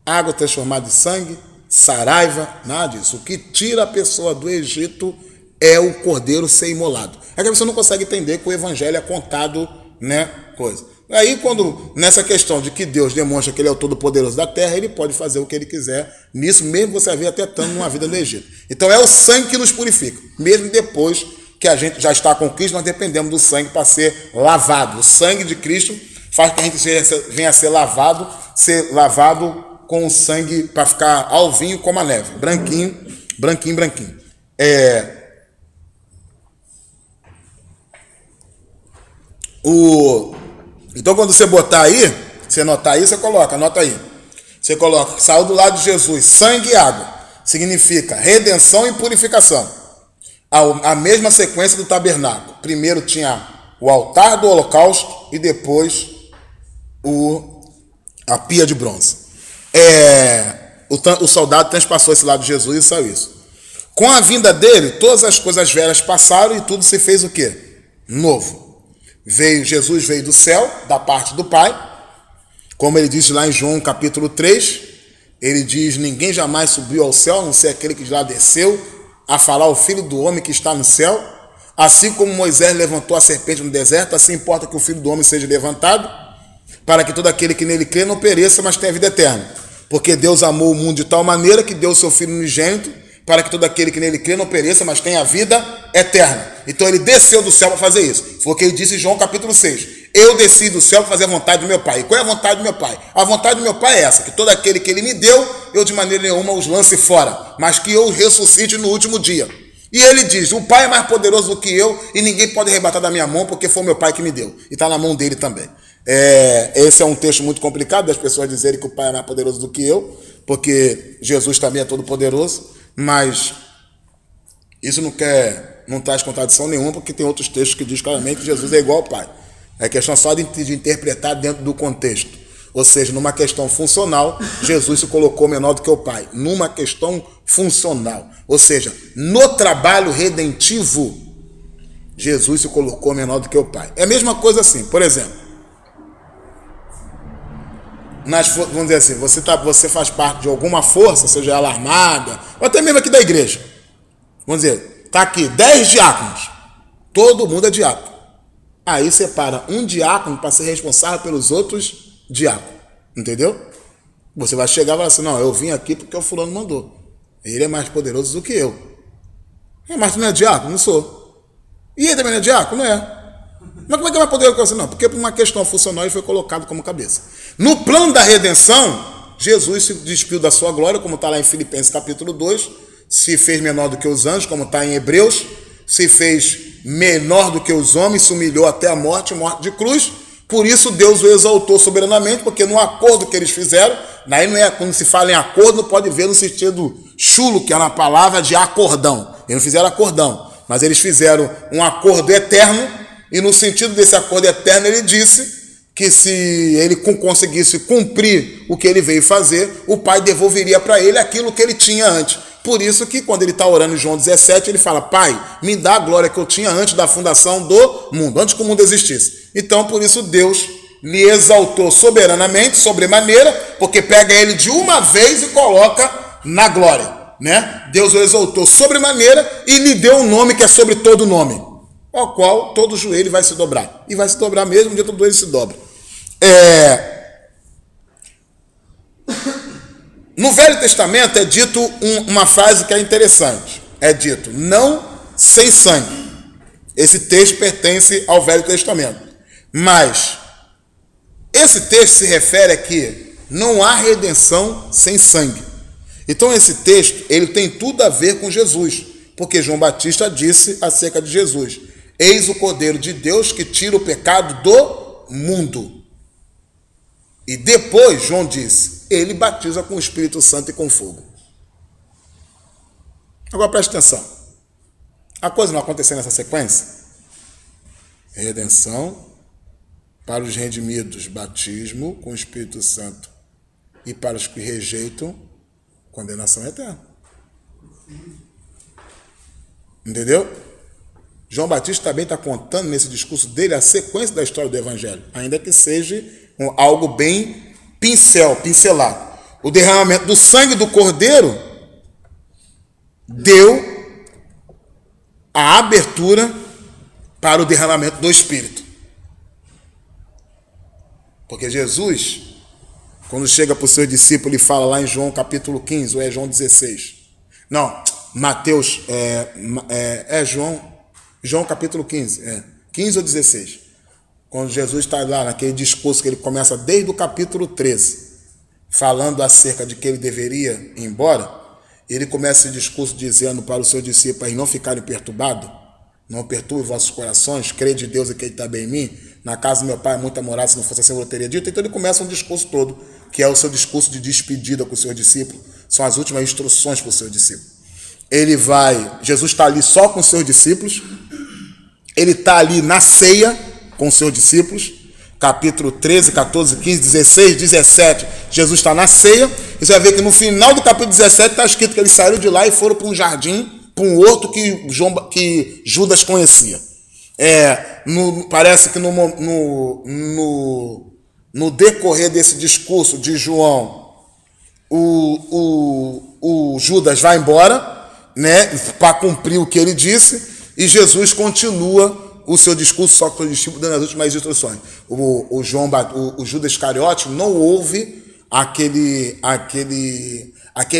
água transformada em sangue, saraiva, nada disso. O que tira a pessoa do Egito é o cordeiro ser imolado. É que você não consegue entender que o evangelho é contado, né, coisa. Aí, quando, nessa questão de que Deus demonstra que ele é o todo-poderoso da terra, ele pode fazer o que ele quiser nisso, mesmo você havia até estando numa vida no Egito. Então, é o sangue que nos purifica. Mesmo depois que a gente já está com Cristo, nós dependemos do sangue para ser lavado. O sangue de Cristo faz com que a gente venha a ser lavado com o sangue para ficar alvinho como a neve. Branquinho, branquinho, branquinho. Então, quando você botar aí, você anotar aí, você coloca, anota aí. Você coloca, saiu do lado de Jesus, sangue e água. Significa redenção e purificação. A mesma sequência do tabernáculo. Primeiro tinha o altar do holocausto e depois a pia de bronze. O soldado transpassou esse lado de Jesus e saiu isso. Com a vinda dele, todas as coisas velhas passaram e tudo se fez o quê? Novo. Jesus veio do céu, da parte do Pai. Como ele diz lá em João capítulo 3, ele diz, ninguém jamais subiu ao céu, a não ser aquele que de lá desceu, a falar ao Filho do Homem que está no céu. Assim como Moisés levantou a serpente no deserto, assim importa que o Filho do Homem seja levantado, para que todo aquele que nele crê não pereça, mas tenha vida eterna. Porque Deus amou o mundo de tal maneira que deu o seu Filho unigênito, para que todo aquele que nele crê não pereça, mas tenha vida eterna. Então ele desceu do céu para fazer isso. Foi o que ele disse em João capítulo 6. Eu desci do céu para fazer a vontade do meu Pai. E qual é a vontade do meu Pai? A vontade do meu Pai é essa, que todo aquele que ele me deu, eu de maneira nenhuma os lance fora, mas que eu ressuscite no último dia. E ele diz, o Pai é mais poderoso do que eu, e ninguém pode arrebatar da minha mão, porque foi o meu Pai que me deu. E está na mão dele também. Esse é um texto muito complicado, das pessoas dizerem que o Pai é mais poderoso do que eu, porque Jesus também é todo poderoso. Mas isso não traz contradição nenhuma, porque tem outros textos que diz claramente que Jesus é igual ao Pai. É questão só de interpretar dentro do contexto. Ou seja, numa questão funcional, Jesus se colocou menor do que o Pai. Numa questão funcional. Ou seja, no trabalho redentivo, Jesus se colocou menor do que o Pai. É a mesma coisa assim, por exemplo. Vamos dizer assim, você faz parte de alguma força, seja ela armada, ou até mesmo aqui da igreja. Vamos dizer, está aqui 10 diáconos. Todo mundo é diácono. Aí separa um diácono para ser responsável pelos outros diáconos. Entendeu? Você vai chegar e falar assim, não, eu vim aqui porque o fulano mandou. Ele é mais poderoso do que eu. Mas tu não é diácono? Não sou. E ele também não é diácono? Não é. Mas como é que vai poder alcançar? Não, porque por uma questão funcional ele foi colocado como cabeça. No plano da redenção, Jesus se despiu da sua glória, como está lá em Filipenses capítulo 2, se fez menor do que os anjos, como está em Hebreus, se fez menor do que os homens, se humilhou até a morte de cruz. Por isso Deus o exaltou soberanamente, porque no acordo que eles fizeram, daí não é, quando se fala em acordo, não pode ver no sentido chulo, que é na palavra de acordão. Eles não fizeram acordão, mas eles fizeram um acordo eterno. E no sentido desse acordo eterno, ele disse que se ele conseguisse cumprir o que ele veio fazer, o Pai devolveria para ele aquilo que ele tinha antes. Por isso que quando ele está orando em João 17, ele fala, Pai, me dá a glória que eu tinha antes da fundação do mundo, antes que o mundo existisse. Então, por isso, Deus lhe exaltou soberanamente, sobremaneira, porque pega ele de uma vez e coloca na glória. Né? Deus o exaltou sobremaneira e lhe deu um nome que é sobre todo nome, ao qual todo joelho vai se dobrar. E vai se dobrar mesmo, um dia todo joelho se dobra. No Velho Testamento é dito uma frase que é interessante. É dito, não sem sangue. Esse texto pertence ao Velho Testamento. Mas esse texto se refere a que não há redenção sem sangue. Então esse texto, ele tem tudo a ver com Jesus. Porque João Batista disse acerca de Jesus, eis o Cordeiro de Deus que tira o pecado do mundo. E depois João disse, ele batiza com o Espírito Santo e com fogo. Agora preste atenção. A coisa não aconteceu nessa sequência? Redenção, para os redimidos, batismo com o Espírito Santo. E para os que rejeitam, condenação eterna. Entendeu? João Batista também está contando nesse discurso dele a sequência da história do Evangelho, ainda que seja algo bem pincelado. O derramamento do sangue do Cordeiro deu a abertura para o derramamento do Espírito. Porque Jesus, quando chega para os seus discípulos e fala lá em João capítulo 15, ou é João 16? Não, Mateus, João capítulo 15, 15 ou 16. Quando Jesus está lá naquele discurso que ele começa desde o capítulo 13, falando acerca de que ele deveria ir embora, ele começa esse discurso dizendo para os seus discípulos não ficarem perturbados, não perturbe vossos corações, crede em Deus e que ele está bem em mim, na casa do meu pai é muita morada, se não fosse assim eu teria dito. Então ele começa um discurso todo, que é o seu discurso de despedida com os seus discípulos, são as últimas instruções para os seus discípulos. Jesus está ali só com os seus discípulos, ele está ali na ceia com os seus discípulos, capítulo 13, 14, 15, 16, 17, Jesus está na ceia, e você vai ver que no final do capítulo 17 está escrito que eles saíram de lá e foram para um jardim, para um horto que Judas conhecia. Parece que no decorrer desse discurso de João, o Judas vai embora, né, para cumprir o que ele disse, e Jesus continua o seu discurso só com o discípulo dando as últimas instruções. O Judas Iscariote não ouve aquele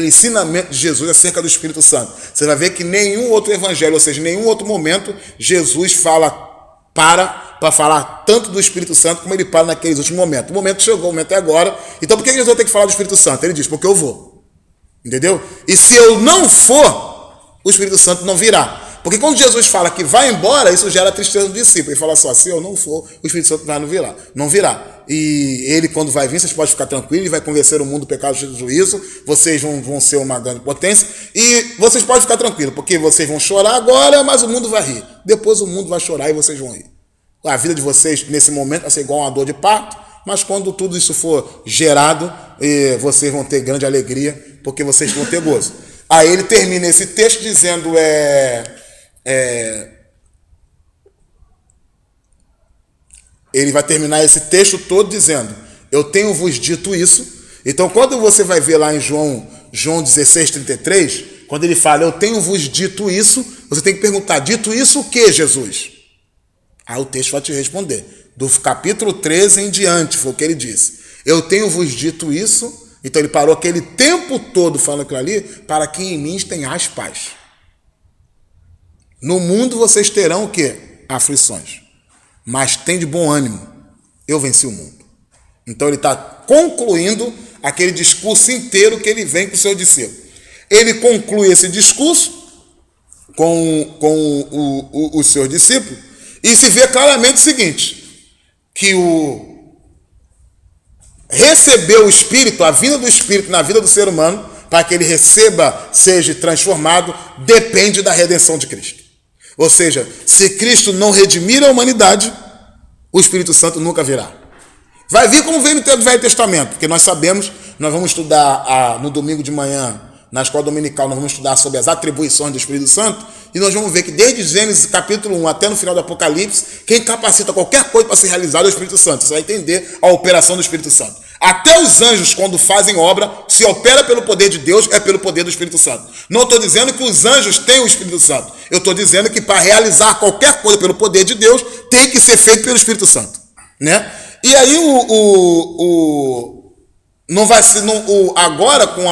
ensinamento de Jesus acerca do Espírito Santo. Você vai ver que nenhum outro evangelho, ou seja, em nenhum outro momento, Jesus para falar tanto do Espírito Santo como ele para naqueles últimos momentos. O momento chegou, o momento é agora. Então por que Jesus tem que falar do Espírito Santo? Ele diz, porque eu vou. Entendeu? E se eu não for, o Espírito Santo não virá. Porque quando Jesus fala que vai embora, isso gera tristeza do discípulo. Ele fala só, se eu não for, o Espírito Santo não virá. E ele, quando vai vir, vocês podem ficar tranquilos, ele vai convencer o mundo do pecado e do juízo, vocês vão ser uma grande potência, e vocês podem ficar tranquilos, porque vocês vão chorar agora, mas o mundo vai rir. Depois o mundo vai chorar e vocês vão rir. A vida de vocês, nesse momento, vai ser igual uma dor de parto, mas quando tudo isso for gerado, vocês vão ter grande alegria, porque vocês vão ter gozo. Aí ele termina esse texto dizendo, ele vai terminar esse texto todo dizendo, eu tenho vos dito isso. Então quando você vai ver lá em João 16:33, quando ele fala, eu tenho vos dito isso, você tem que perguntar, dito isso o que, Jesus? Aí o texto vai te responder. Do capítulo 13 em diante, foi o que ele disse. Eu tenho vos dito isso. Então ele parou aquele tempo todo falando aquilo ali, para que em mim tenhais paz. No mundo vocês terão o quê? Aflições. Mas tem de bom ânimo. Eu venci o mundo. Então ele está concluindo aquele discurso inteiro que ele vem com o seu discípulo. Ele conclui esse discurso com os seus discípulos e se vê claramente o seguinte, que receber o Espírito, a vinda do Espírito na vida do ser humano, para que ele receba, seja transformado, depende da redenção de Cristo. Ou seja, se Cristo não redimir a humanidade, o Espírito Santo nunca virá. Vai vir como veio no tempo do Velho Testamento, porque nós sabemos, nós vamos estudar no domingo de manhã, na escola dominical, nós vamos estudar sobre as atribuições do Espírito Santo, e nós vamos ver que desde Gênesis capítulo 1 até no final do Apocalipse, quem capacita qualquer coisa para ser realizada é o Espírito Santo. Você vai entender a operação do Espírito Santo. Até os anjos, quando fazem obra, se opera pelo poder de Deus, é pelo poder do Espírito Santo. Não estou dizendo que os anjos têm o Espírito Santo. Eu estou dizendo que para realizar qualquer coisa pelo poder de Deus, tem que ser feito pelo Espírito Santo. Né? E aí não vai ser agora com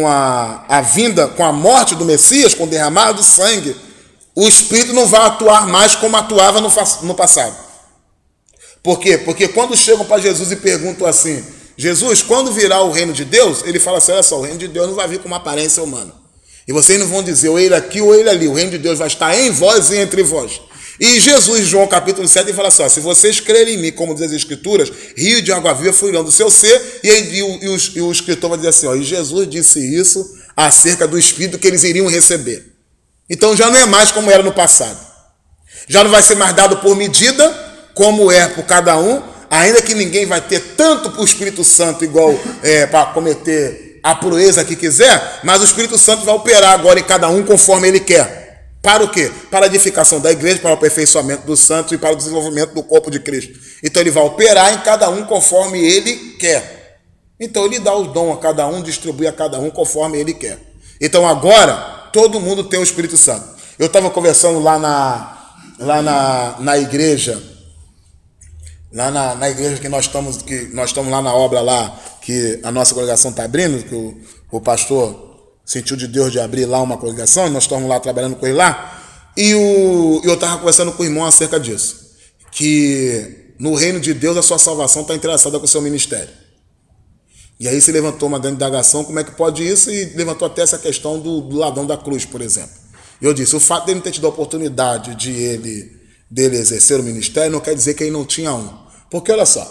a vinda, com a morte do Messias, com o derramar do sangue, o Espírito não vai atuar mais como atuava no passado. Por quê? Porque quando chegam para Jesus e perguntam assim, Jesus, quando virá o reino de Deus? Ele fala assim, olha só, o reino de Deus não vai vir com uma aparência humana. E vocês não vão dizer, ou ele aqui ou ele ali. O reino de Deus vai estar em vós e entre vós. E Jesus, João capítulo 7, ele fala assim, ó, se vocês crerem em mim, como diz as Escrituras, rio de água viva fluirão do seu ser. E o escritor vai dizer assim, ó, e Jesus disse isso acerca do Espírito que eles iriam receber. Então já não é mais como era no passado. Já não vai ser mais dado por medida, como é por cada um, ainda que ninguém vai ter tanto para o Espírito Santo igual para cometer a proeza que quiser, mas o Espírito Santo vai operar agora em cada um conforme ele quer. Para o quê? Para a edificação da igreja, para o aperfeiçoamento dos santos e para o desenvolvimento do corpo de Cristo. Então ele vai operar em cada um conforme ele quer. Então ele dá o dom a cada um, distribui a cada um conforme ele quer. Então agora, todo mundo tem o Espírito Santo. Eu estava conversando lá na igreja, na igreja que nós estamos lá na obra lá, que a nossa congregação está abrindo, que o pastor sentiu de Deus de abrir lá uma congregação, e nós estamos lá trabalhando com ele lá, e eu estava conversando com o irmão acerca disso, que no reino de Deus a sua salvação está entrelaçada com o seu ministério. E aí se levantou uma grande indagação, como é que pode isso, e levantou até essa questão do ladrão da cruz, por exemplo. E eu disse, o fato dele não ter tido a oportunidade dele exercer o ministério não quer dizer que ele não tinha um. Porque olha só,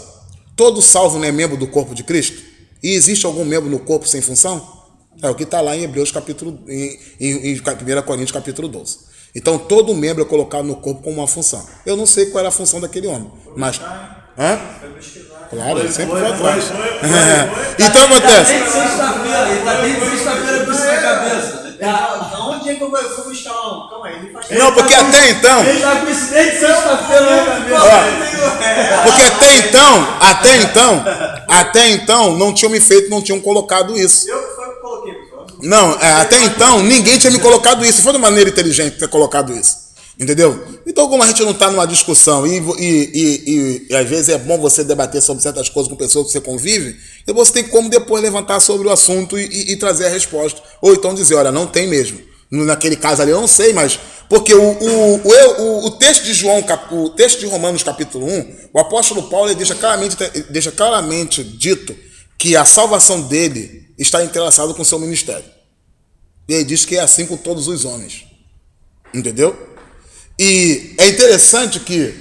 todo salvo não é membro do corpo de Cristo? E existe algum membro no corpo sem função? É o que está lá em Hebreus capítulo, em 1 Coríntios capítulo 12. Então todo membro é colocado no corpo com uma função. Eu não sei qual era a função daquele homem, mas... Hã? Claro, ele sempre foi atrás. Então acontece. Sexta-feira, ele tá desde sexta-feira com isso na cabeça. Onde é que eu vou buscar um? Calma aí, ele faz. Não, porque até então... Ele tá com isso desde sexta-feira na cabeça. Porque até então, não tinham me feito, não tinham colocado isso. Eu foi que coloquei, pessoal. Não, até então, ninguém tinha me colocado isso. Foi de maneira inteligente ter colocado isso. Entendeu? Então, como a gente não está numa discussão e às vezes é bom você debater sobre certas coisas com pessoas que você convive, então você tem como depois levantar sobre o assunto e trazer a resposta. Ou então dizer, olha, não tem mesmo. Naquele caso ali, eu não sei, mas... Porque o texto de João, o texto de Romanos capítulo 1, o apóstolo Paulo ele deixa claramente dito que a salvação dele está entrelaçada com o seu ministério. E ele diz que é assim com todos os homens. Entendeu? E é interessante que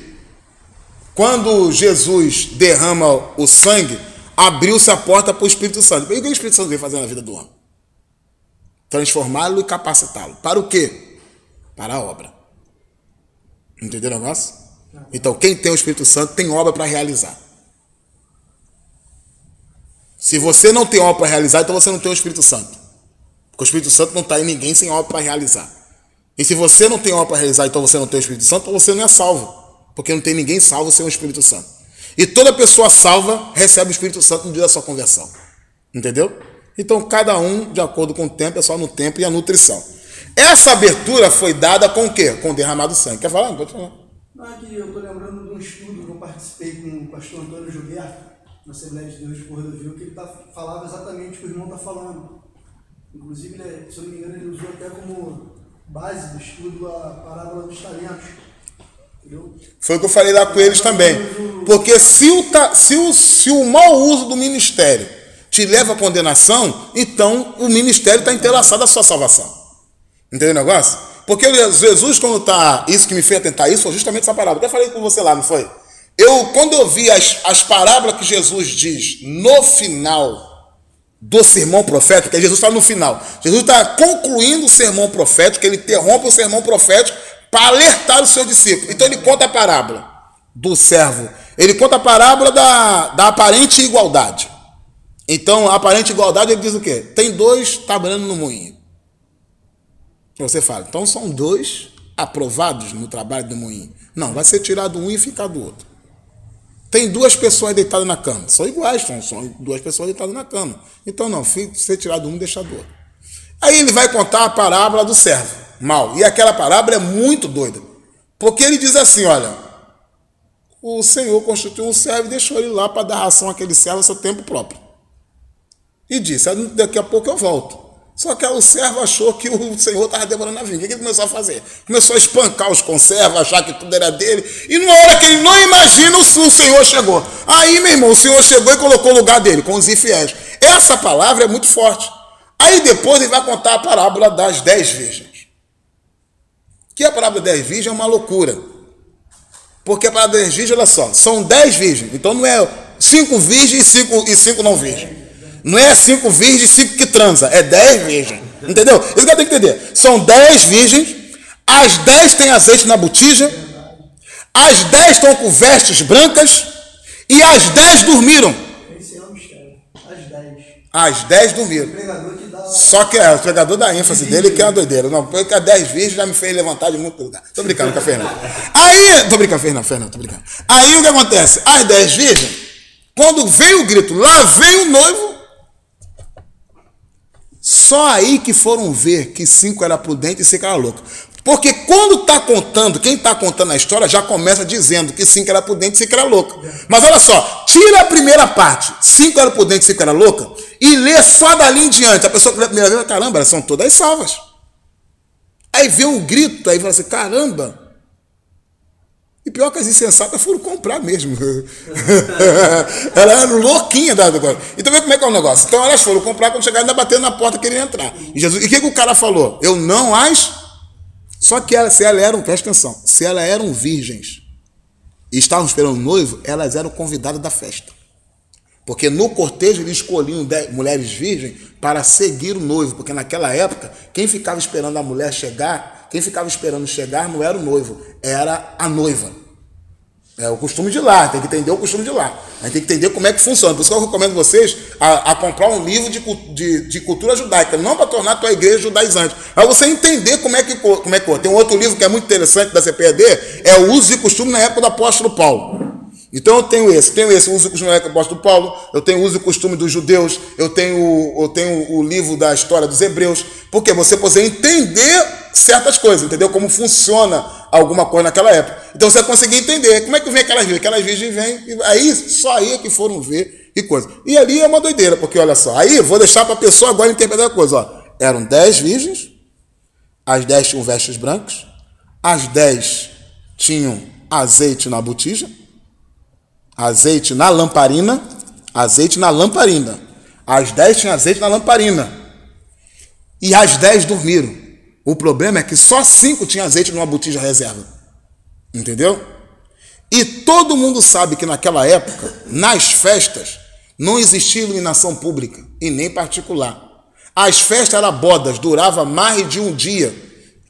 quando Jesus derrama o sangue, abriu-se a porta para o Espírito Santo. E o que o Espírito Santo veio fazer na vida do homem? Transformá-lo e capacitá-lo. Para o quê? Para a obra. Entendeu o negócio? Então, quem tem o Espírito Santo tem obra para realizar. Se você não tem obra para realizar, então você não tem o Espírito Santo. Porque o Espírito Santo não está em ninguém sem obra para realizar. E se você não tem obra para realizar, então você não tem o Espírito Santo, então você não é salvo. Porque não tem ninguém salvo sem o Espírito Santo. E toda pessoa salva recebe o Espírito Santo no dia da sua conversão. Entendeu? Então, cada um, de acordo com o tempo, é só no tempo e a nutrição. Essa abertura foi dada com o quê? Com o derramado sangue. Quer falar? Não pode falar. Não, é que eu estou lembrando de um estudo que eu participei com o pastor Antônio Gilberto, na Assembleia de Deus de Cordovil, que ele falava exatamente o que o irmão está falando. Inclusive, ele, se eu não me engano, ele usou até como base do estudo a parábola dos talentos. Entendeu? Foi o que eu falei lá com eles também. Porque se o mau uso do ministério te leva à condenação, então o ministério está entrelaçado à sua salvação. Entendeu o negócio? Porque Jesus, quando está... Isso que me fez atentar isso, foi justamente essa parábola. Eu falei com você lá, não foi? Quando eu vi as parábolas que Jesus diz no final do sermão profético, porque Jesus está no final. Jesus está concluindo o sermão profético, ele interrompe o sermão profético para alertar os seus discípulos. Então ele conta a parábola do servo. Ele conta a parábola da aparente igualdade. Então, a aparente igualdade, ele diz o quê? Tem dois trabalhando no moinho. Você fala, então são dois aprovados no trabalho do moinho. Não, vai ser tirado um e ficar do outro. Tem duas pessoas deitadas na cama. São iguais, são duas pessoas deitadas na cama. Então não, ser tirado um e deixar do outro. Aí ele vai contar a parábola do servo mau. E aquela parábola é muito doida. Porque ele diz assim, olha, o Senhor constituiu um servo e deixou ele lá para dar ração àquele servo a seu tempo próprio. E disse, daqui a pouco eu volto. Só que o servo achou que o Senhor estava demorando a vir. O que ele começou a fazer? Começou a espancar os conservos, achar que tudo era dele. E numa hora que ele não imagina, o Senhor chegou. Aí, meu irmão, o Senhor chegou e colocou o lugar dele, com os infiéis. Essa palavra é muito forte. Aí depois ele vai contar a parábola das 10 virgens. Que a parábola das 10 virgens é uma loucura. Porque a parábola das 10 virgens, olha só, são 10 virgens. Então não é 5 virgens e 5 não virgens. Não é 5 virgens e 5 que transa, é 10 virgens. Entendeu? Isso que eu tenho que entender. São 10 virgens, as 10 têm azeite na botija, as 10 estão com vestes brancas e as 10 dormiram. Esse é o mistério. As 10. As 10 dormiram. O pregador que dá... Só que o pregador dá ênfase dele, que é uma doideira. Não, porque as 10 virgens já me fez levantar de muito lugar. Tô brincando com a Fernanda. Aí, tô brincando, Fernanda, tô brincando. Aí o que acontece? As 10 virgens, quando vem o grito, lá vem o noivo, só aí que foram ver que 5 era prudente e 5 era louco. Porque quando está contando, quem está contando a história já começa dizendo que 5 era prudente e 5 era louca. Mas olha só, tira a primeira parte, 5 era prudente e 5 era louca, e lê só dali em diante. A pessoa que lê a primeira vez, caramba, elas são todas salvas. Aí vê um grito, aí fala assim, caramba. E pior que as insensatas foram comprar mesmo. Ela era louquinha da coisa. Então vê como é que é o negócio. Então elas foram comprar, quando chegaram, ainda batendo na porta, queriam entrar. E o que o cara falou? Eu não as... Só que se elas eram, presta atenção, se elas eram virgens e estavam esperando o noivo, elas eram convidadas da festa. Porque no cortejo eles escolhiam 10 mulheres virgens para seguir o noivo. Porque naquela época, quem ficava esperando a mulher chegar, quem ficava esperando chegar não era o noivo, era a noiva. É o costume de lá, tem que entender o costume de lá. A gente tem que entender como é que funciona. Por isso que eu recomendo vocês a comprar um livro de cultura judaica, não para tornar a tua igreja judaizante, mas você entender como é que. Tem um outro livro que é muito interessante da CPED, é o uso e costume na época do apóstolo Paulo. Então eu tenho esse uso e costume na época do apóstolo Paulo, eu tenho o uso e costume dos judeus, eu tenho o livro da história dos hebreus, porque você poder entender certas coisas, entendeu? Como funciona alguma coisa naquela época. Então você vai conseguir entender como é que vem aquelas virgens. Aquelas virgens vêm, e aí só aí é que foram ver e coisa. E ali é uma doideira, porque olha só, aí vou deixar para a pessoa agora interpretar a coisa. Ó. Eram 10 virgens, as 10 tinham vestes brancas, as 10 tinham azeite na botija, azeite na lamparina, azeite na lamparina. As 10 tinham azeite na lamparina. E as 10 dormiram. O problema é que só 5 tinham azeite numa botija reserva. Entendeu? E todo mundo sabe que naquela época, nas festas, não existia iluminação pública e nem particular. As festas eram bodas, durava mais de um dia.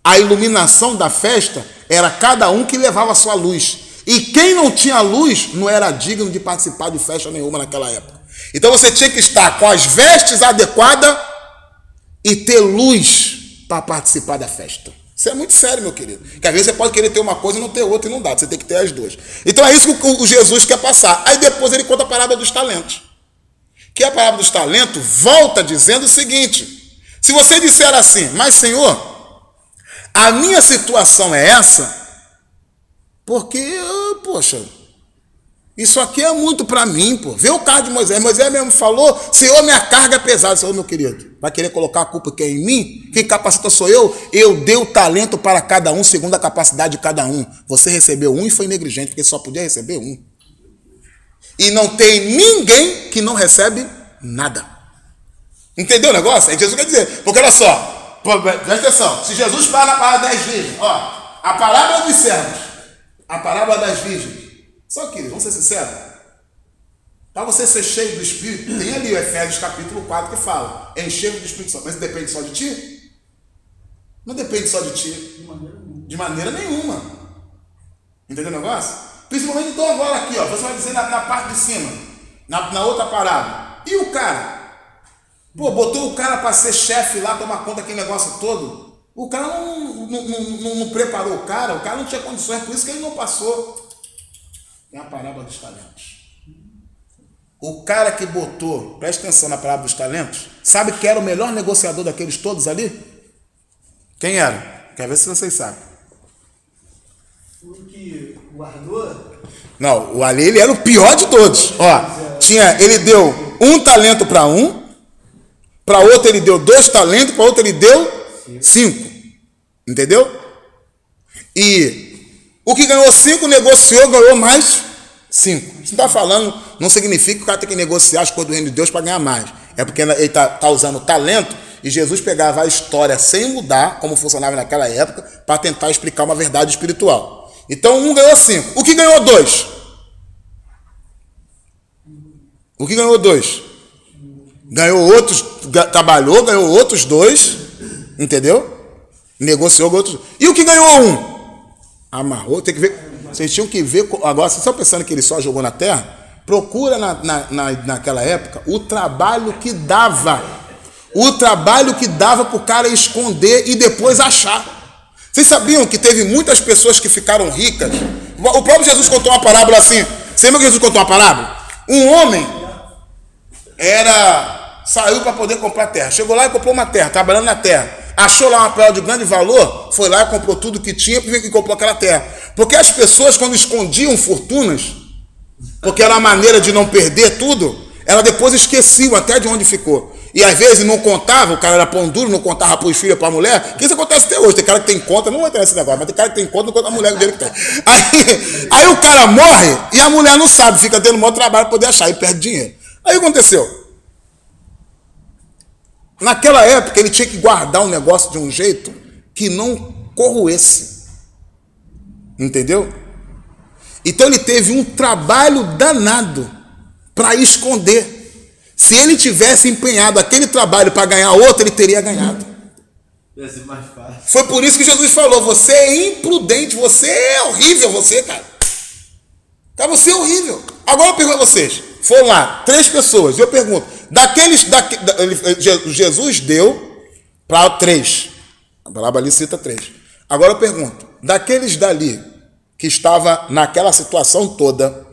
A iluminação da festa era cada um que levava a sua luz. E quem não tinha luz não era digno de participar de festa nenhuma naquela época. Então você tinha que estar com as vestes adequadas e ter luz para participar da festa. Isso é muito sério, meu querido. Porque às vezes você pode querer ter uma coisa e não ter outra e não dá. Você tem que ter as duas. Então é isso que o Jesus quer passar. Aí depois ele conta a parábola dos talentos. Que a parábola dos talentos volta dizendo o seguinte. Se você disser assim, mas Senhor, a minha situação é essa, porque, poxa, isso aqui é muito para mim, pô. Vê o caso de Moisés. Moisés mesmo falou, Senhor, minha carga é pesada. Senhor, meu querido, vai querer colocar a culpa que é em mim? Quem capacita sou eu? Eu dei o talento para cada um, segundo a capacidade de cada um. Você recebeu um e foi negligente, porque só podia receber um. E não tem ninguém que não recebe nada. Entendeu o negócio? É Jesus quer dizer. Porque olha só, presta atenção. Se Jesus fala na parábola das virgens, ó, a parábola dos servos, a parábola das virgens. Só que, vamos ser sinceros, para você ser cheio do Espírito, tem ali o Efésios capítulo 4 que fala, encher do Espírito Santo. Mas depende só de ti? Não depende só de ti. De maneira nenhuma. Entendeu o negócio? Principalmente então agora aqui, ó, você vai dizer na parte de cima, na outra parábola. E o cara? Pô, botou o cara para ser chefe lá, tomar conta daquele negócio todo. O cara não preparou o cara não tinha condições, por isso que ele não passou. É a parábola dos talentos. O cara que botou, presta atenção na parábola dos talentos, sabe que era o melhor negociador daqueles todos ali? Quem era? Quer ver se vocês sabem. O que guardou? Não, o ali ele era o pior de todos. Ó, ele deu um talento para um, para outro ele deu 2 talentos, para outro ele deu 5. Entendeu? E o que ganhou 5, negociou, ganhou mais 5. Isso não está falando, não significa que o cara tem que negociar as coisas do reino de Deus para ganhar mais. É porque ele está usando talento e Jesus pegava a história sem mudar, como funcionava naquela época, para tentar explicar uma verdade espiritual. Então, um ganhou 5. O que ganhou 2? O que ganhou 2? Ganhou outros, trabalhou, ganhou outros 2, entendeu? Negociou outros. E o que ganhou 1? Amarrou, tem que ver. Vocês tinham que ver. Agora, vocês estão pensando que ele só jogou na terra? Procura naquela época o trabalho que dava. O trabalho que dava para o cara esconder e depois achar. Vocês sabiam que teve muitas pessoas que ficaram ricas? O próprio Jesus contou uma parábola assim. Você lembra que Jesus contou uma parábola? Um homem saiu para poder comprar terra. Chegou lá e comprou uma terra, trabalhando na terra. Achou lá uma pedra de grande valor, foi lá e comprou tudo que tinha e comprou aquela terra. Porque as pessoas, quando escondiam fortunas, porque era a maneira de não perder tudo, ela depois esqueciam até de onde ficou. E às vezes não contava, o cara era pão duro, não contava para os filhos, para a mulher, que isso acontece até hoje. Tem cara que tem conta, não vai ter esse negócio, mas tem cara que tem conta, não conta a mulher dele que tem. Aí o cara morre e a mulher não sabe, fica tendo um maior trabalho para poder achar e perde dinheiro. Aí o que aconteceu? Naquela época ele tinha que guardar um negócio de um jeito que não corroesse. Entendeu? Então ele teve um trabalho danado para esconder. Se ele tivesse empenhado aquele trabalho para ganhar outro, ele teria ganhado. Ia ser mais fácil. Foi por isso que Jesus falou, você é imprudente, você é horrível, você, cara. Cara, você é horrível. Agora eu pergunto a vocês, foram lá 3 pessoas, eu pergunto, Jesus deu para 3, a palavra ali cita 3. Agora eu pergunto, daqueles dali que estava naquela situação toda,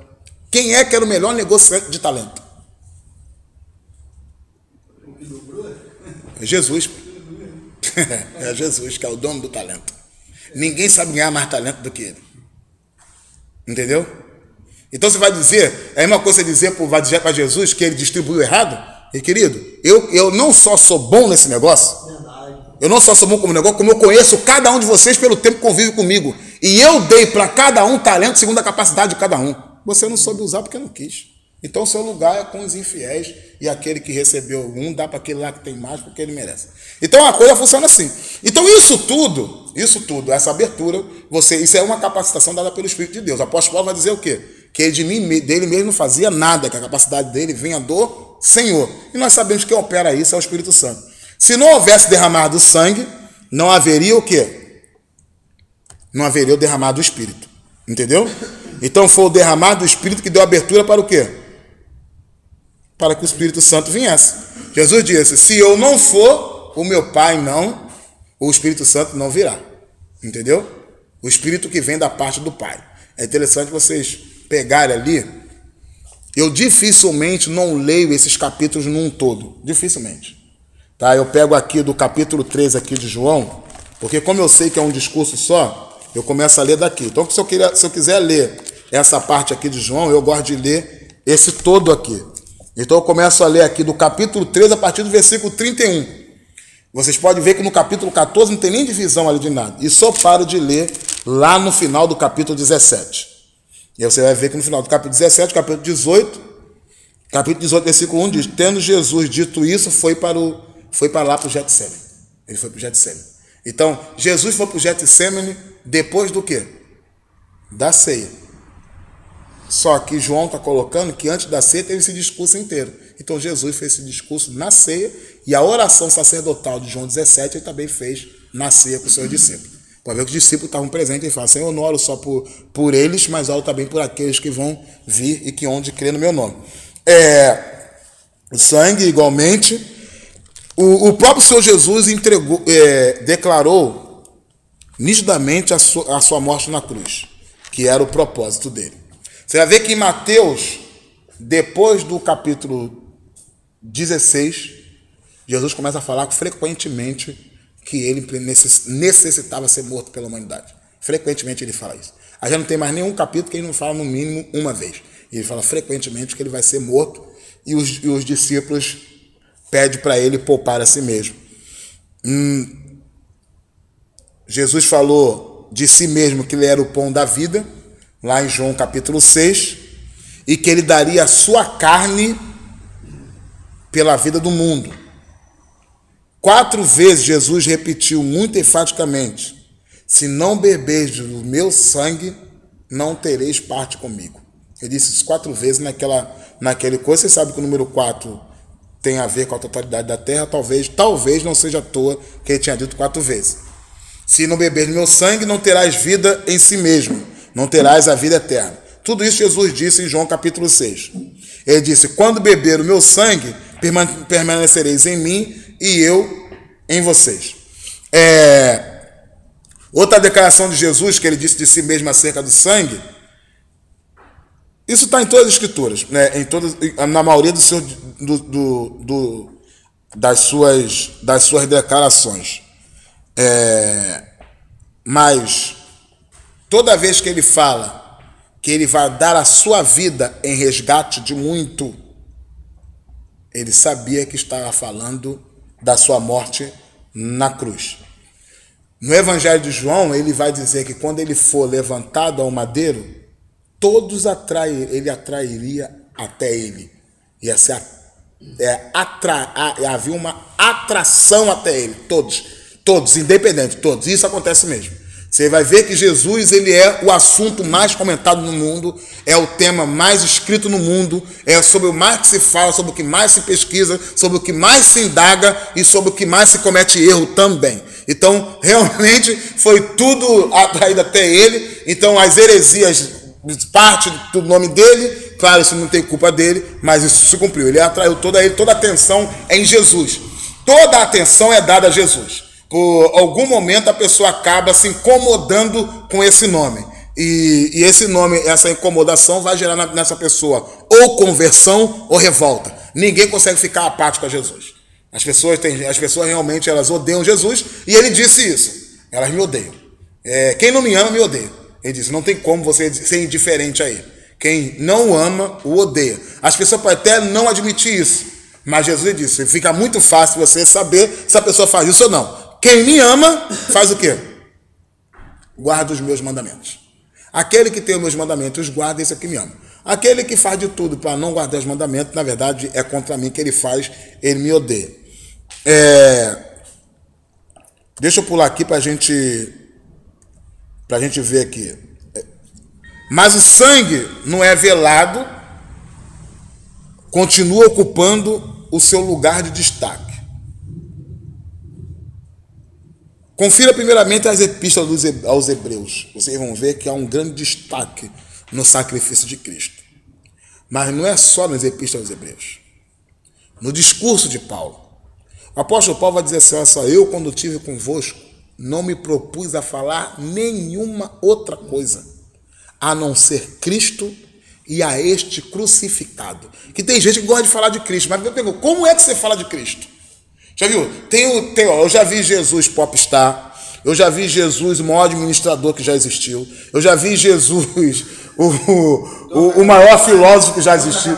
quem é que era o melhor negociante de talento? É Jesus. É Jesus que é o dono do talento. Ninguém sabe ganhar mais talento do que ele. Entendeu? Então você vai dizer, é uma coisa você dizer para Jesus que ele distribuiu errado? E querido, eu não só sou bom nesse negócio, eu não só sou bom como negócio, como eu conheço cada um de vocês pelo tempo que convive comigo. E eu dei para cada um talento segundo a capacidade de cada um. Você não soube usar porque não quis. Então o seu lugar é com os infiéis e aquele que recebeu um dá para aquele lá que tem mais porque ele merece. Então a coisa funciona assim. Então isso tudo, essa abertura, isso é uma capacitação dada pelo Espírito de Deus. O apóstolo Paulo vai dizer o quê? Que ele dele mesmo não fazia nada, que a capacidade dele vinha do Senhor. E nós sabemos que quem opera isso é o Espírito Santo. Se não houvesse derramado sangue, não haveria o quê? Não haveria o derramado do Espírito. Entendeu? Então foi o derramado do Espírito que deu abertura para o quê? Para que o Espírito Santo viesse. Jesus disse, se eu não for, o meu Pai não, o Espírito Santo não virá. Entendeu? O Espírito que vem da parte do Pai. É interessante vocês pegarem ali. Eu dificilmente não leio esses capítulos num todo. Dificilmente. Tá? Eu pego aqui do capítulo 3 aqui de João, porque como eu sei que é um discurso só, eu começo a ler daqui. Então se eu quiser ler essa parte aqui de João, eu gosto de ler esse todo aqui. Então eu começo a ler aqui do capítulo 3 a partir do versículo 31. Vocês podem ver que no capítulo 14 não tem nem divisão ali de nada. E só paro de ler lá no final do capítulo 17. E aí você vai ver que no final do capítulo 17, capítulo 18, versículo 1 diz, tendo Jesus dito isso, foi para lá para o Getsemane. Ele foi para o Getsemane. Então, Jesus foi para o Getsemane depois do quê? Da ceia. Só que João está colocando que antes da ceia teve esse discurso inteiro. Então Jesus fez esse discurso na ceia e a oração sacerdotal de João 17 ele também fez na ceia com os seus discípulos. Pode ver que os discípulos estavam presentes e falam, Senhor, eu não oro só por eles, mas oro também por aqueles que vão vir e que hão de crer no meu nome. O sangue, igualmente, o próprio Senhor Jesus declarou nitidamente a sua morte na cruz, que era o propósito dele. Você vai ver que em Mateus, depois do capítulo 16, Jesus começa a falar frequentemente que ele necessitava ser morto pela humanidade. Frequentemente ele fala isso. Aí já não tem mais nenhum capítulo que ele não fala no mínimo uma vez. Ele fala frequentemente que ele vai ser morto e os discípulos pedem para ele poupar a si mesmo. Jesus falou de si mesmo que ele era o pão da vida, lá em João capítulo 6, e que ele daria a sua carne pela vida do mundo. 4 vezes Jesus repetiu muito enfaticamente, se não bebeis do meu sangue, não tereis parte comigo. Ele disse isso 4 vezes naquele coisa. Você sabe que o número 4 tem a ver com a totalidade da terra, talvez não seja à toa que ele tinha dito 4 vezes. Se não bebeis do meu sangue, não terás vida em si mesmo. Não terás a vida eterna. Tudo isso Jesus disse em João capítulo 6. Ele disse, quando beber o meu sangue, permanecereis em mim e eu em vocês. Outra declaração de Jesus, que ele disse de si mesmo acerca do sangue, isso está em todas as escrituras, né? Na maioria das suas declarações. Mas toda vez que ele fala que ele vai dar a sua vida em resgate de muito, ele sabia que estava falando da sua morte na cruz. No Evangelho de João, ele vai dizer que quando ele for levantado ao madeiro, todos ele atrairia até ele. Havia uma atração até ele, todos, independente, todos. Isso acontece mesmo. Você vai ver que Jesus, ele é o assunto mais comentado no mundo, é o tema mais escrito no mundo, é sobre o mais que se fala, sobre o que mais se pesquisa, sobre o que mais se indaga e sobre o que mais se comete erro também. Então, realmente, foi tudo atraído até ele. Então, as heresias, parte do nome dele, claro, isso não tem culpa dele, mas isso se cumpriu. Ele atraiu toda a atenção em Jesus. Toda a atenção é dada a Jesus. Por algum momento a pessoa acaba se incomodando com esse nome. E esse nome, essa incomodação vai gerar nessa pessoa ou conversão ou revolta. Ninguém consegue ficar apático a Jesus. As pessoas realmente elas odeiam Jesus, e ele disse isso. Elas me odeiam. Quem não me ama, me odeia. Ele disse, não tem como você ser indiferente a ele. Quem não ama, o odeia. As pessoas podem até não admitir isso, mas Jesus disse, fica muito fácil você saber se a pessoa faz isso ou não. Quem me ama, faz o quê? Guarda os meus mandamentos. Aquele que tem os meus mandamentos, guarda, esse aqui me ama. Aquele que faz de tudo para não guardar os mandamentos, na verdade, é contra mim que ele faz, ele me odeia. Deixa eu pular aqui para a gente ver aqui. Mas o sangue não é velado, continua ocupando o seu lugar de destaque. Confira primeiramente as epístolas aos Hebreus. Vocês vão ver que há um grande destaque no sacrifício de Cristo. Mas não é só nas epístolas aos Hebreus. No discurso de Paulo. O apóstolo Paulo vai dizer assim, olha só, eu quando estive convosco, não me propus a falar nenhuma outra coisa, a não ser Cristo e a este crucificado. Que tem gente que gosta de falar de Cristo, mas eu pergunto, como é que você fala de Cristo? Já viu? Eu já vi Jesus popstar, eu já vi Jesus o maior administrador que já existiu, eu já vi Jesus o maior filósofo que já existiu,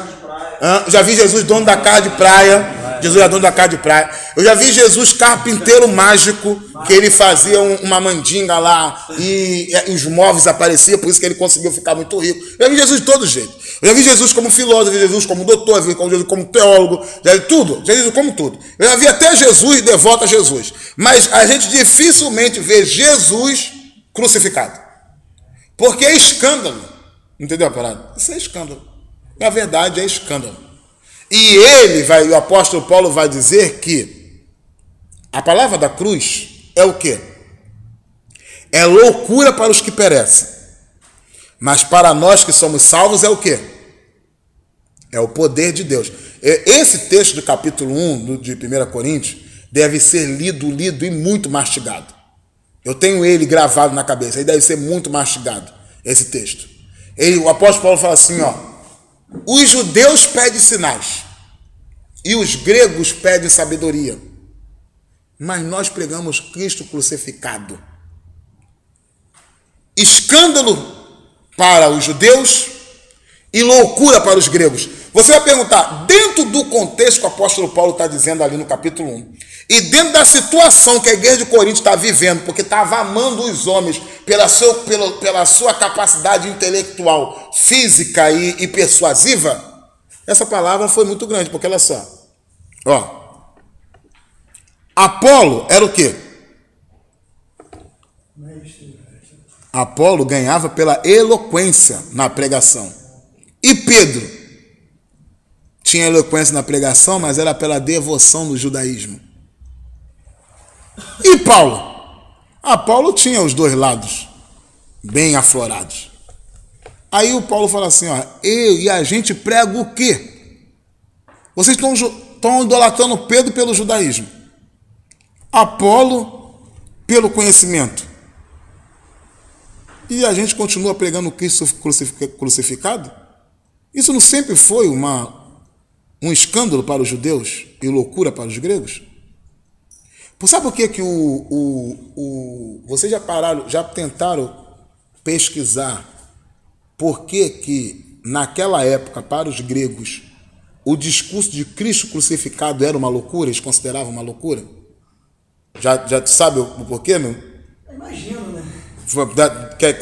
já vi Jesus dono da casa de praia, Jesus é dono da casa de praia, eu já vi Jesus carpinteiro mágico, que ele fazia uma mandinga lá e os móveis apareciam, por isso que ele conseguiu ficar muito rico. Eu já vi Jesus de todo jeito. Eu já vi Jesus como filósofo, já vi Jesus como doutor, já vi Jesus como teólogo, já vi tudo, já vi Jesus como tudo. Eu já vi até Jesus devoto a Jesus. Mas a gente dificilmente vê Jesus crucificado. Porque é escândalo. Entendeu a parada? Isso é escândalo. Na verdade, é escândalo. E o apóstolo Paulo vai dizer que a palavra da cruz é o quê? É loucura para os que perecem. Mas para nós que somos salvos é o quê? É o poder de Deus. Esse texto do capítulo 1 de 1 Coríntios deve ser lido e muito mastigado. Eu tenho ele gravado na cabeça. Ele deve ser muito mastigado, esse texto. O apóstolo Paulo fala assim, ó, os judeus pedem sinais e os gregos pedem sabedoria. Mas nós pregamos Cristo crucificado. Escândalo para os judeus e loucura para os gregos. Você vai perguntar, dentro do contexto que o apóstolo Paulo está dizendo ali no capítulo 1, e dentro da situação que a igreja de Corinto está vivendo, porque estava amando os homens pela sua capacidade intelectual, física e persuasiva, essa palavra foi muito grande, porque olha só, Apolo era o quê? Apolo ganhava pela eloquência na pregação. E Pedro tinha eloquência na pregação, mas era pela devoção do judaísmo. E Paulo? Paulo tinha os dois lados bem aflorados. Aí o Paulo fala assim, eu e a gente prega o quê? Vocês estão idolatrando Pedro pelo judaísmo, Apolo pelo conhecimento. E a gente continua pregando Cristo crucificado? Isso não sempre foi um escândalo para os judeus e loucura para os gregos? Sabe por que vocês já tentaram pesquisar por que naquela época, para os gregos, o discurso de Cristo crucificado era uma loucura? Eles consideravam uma loucura? Já sabe o porquê, meu? Imagino, né? Quer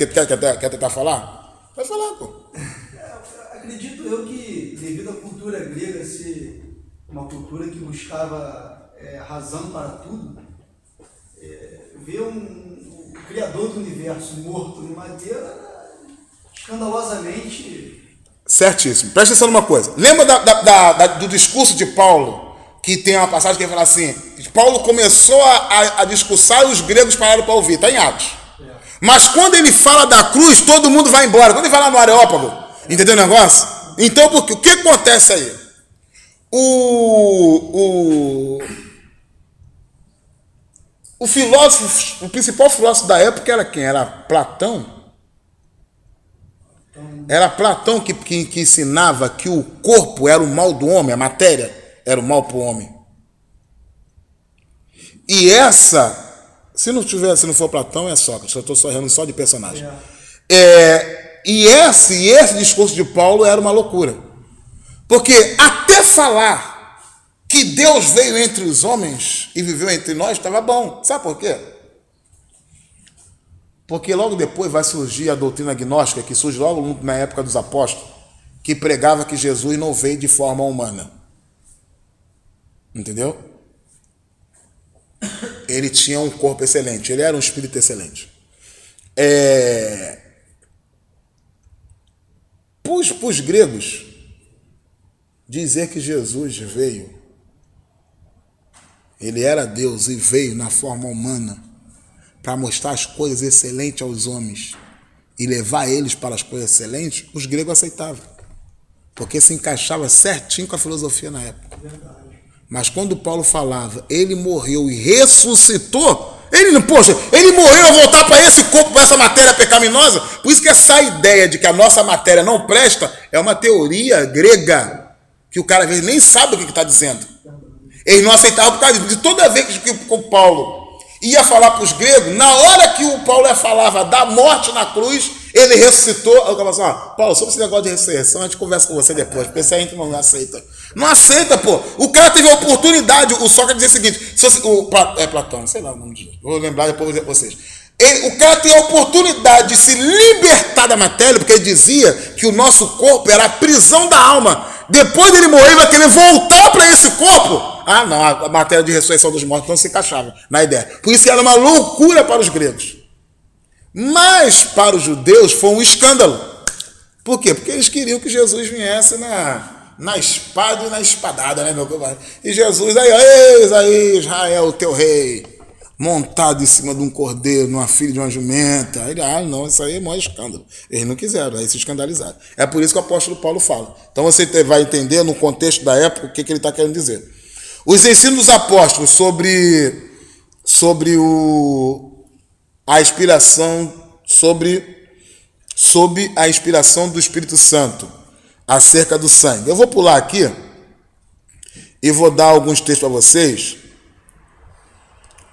tentar falar? Vai falar, pô. Acredito eu que, devido à cultura grega ser uma cultura que buscava razão para tudo, ver o Criador do universo morto no madeira, escandalosamente... Certíssimo. Presta atenção numa coisa. Lembra do discurso de Paulo, que tem uma passagem que ele fala assim, Paulo começou a discursar e os gregos pararam para ouvir, está em Atos. Mas quando ele fala da cruz, todo mundo vai embora. Quando ele fala no Areópago, entendeu o negócio? Então, o que acontece aí? O filósofo, o principal filósofo da época era quem? Era Platão. Era Platão que ensinava que o corpo era o mal do homem, a matéria era o mal para o homem. E se não for Platão, é Sócrates. Eu estou só rindo só de personagem. E esse discurso de Paulo era uma loucura. Porque até falar que Deus veio entre os homens e viveu entre nós estava bom. Sabe por quê? Porque logo depois vai surgir a doutrina gnóstica, que surge logo na época dos apóstolos, que pregava que Jesus não veio de forma humana. Entendeu? Ele tinha um corpo excelente, ele era um espírito excelente. Para os gregos, dizer que Jesus veio, ele era Deus e veio na forma humana, para mostrar as coisas excelentes aos homens e levar eles para as coisas excelentes, os gregos aceitavam. Porque se encaixava certinho com a filosofia na época. Verdade. Mas quando Paulo falava, ele morreu e ressuscitou, ele morreu a voltar para esse corpo, para essa matéria pecaminosa. Por isso que essa ideia de que a nossa matéria não presta é uma teoria grega, que o cara às vezes nem sabe o que está dizendo. Eles não aceitavam por causa disso. De toda vez que o Paulo ia falar para os gregos, na hora que o Paulo falava da morte na cruz, ele ressuscitou. Eu falava assim, Paulo, sobre esse negócio de ressurreição, a gente conversa com você depois, porque isso aí a gente não aceita. Não aceita, pô. O cara teve a oportunidade, o Sócrates dizia o seguinte, Platão, sei lá o nome disso, vou lembrar depois vou dizer para vocês. O cara tem a oportunidade de se libertar da matéria, porque ele dizia que o nosso corpo era a prisão da alma. Depois dele morrer, ele vai querer voltar para esse corpo. Ah, não, a matéria de ressurreição dos mortos não se encaixava na ideia. Por isso era uma loucura para os gregos. Mas para os judeus foi um escândalo. Por quê? Porque eles queriam que Jesus viesse na espada e na espadada, né, meu compadre? E Jesus, aí, Israel, o teu rei, montado em cima de um cordeiro, numa filha de uma jumenta. Ele, não, isso aí é maior escândalo. Eles não quiseram, aí se escandalizaram. É por isso que o apóstolo Paulo fala. Então você vai entender no contexto da época o que ele está querendo dizer. Os ensinos dos apóstolos sobre a inspiração, sobre a inspiração do Espírito Santo acerca do sangue. Eu vou pular aqui e vou dar alguns textos para vocês.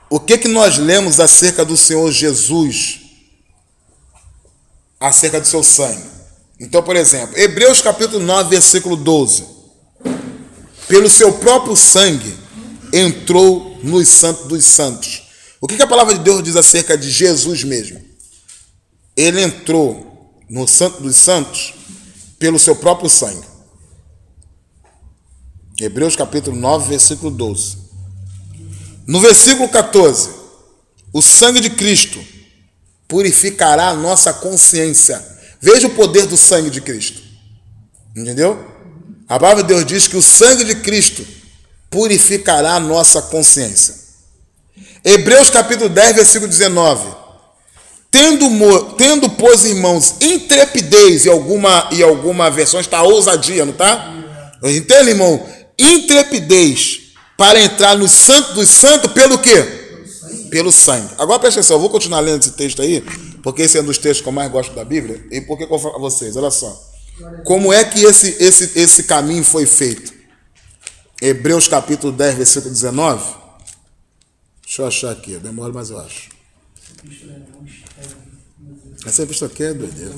O que nós lemos acerca do Senhor Jesus, acerca do seu sangue? Então, por exemplo, Hebreus capítulo 9, versículo 12. Pelo seu próprio sangue entrou nos santos dos santos. O que a palavra de Deus diz acerca de Jesus mesmo? Ele entrou no santo dos santos pelo seu próprio sangue. Hebreus capítulo 9, versículo 12. No versículo 14, o sangue de Cristo purificará a nossa consciência. Veja o poder do sangue de Cristo. Entendeu? A palavra de Deus diz que o sangue de Cristo purificará a nossa consciência. Hebreus capítulo 10, versículo 19. Tendo, pois, irmãos, intrepidez, e alguma versão está ousadia, não está? Entende, irmão? Intrepidez para entrar no santo dos santos pelo quê? Pelo sangue. Agora presta atenção, eu vou continuar lendo esse texto aí, porque esse é um dos textos que eu mais gosto da Bíblia. E por que eu vou falar a vocês? Olha só. Como é que esse caminho foi feito? Hebreus capítulo 10, versículo 19. Deixa eu achar aqui, demora, mas eu acho. Essa epístola aqui é doideira.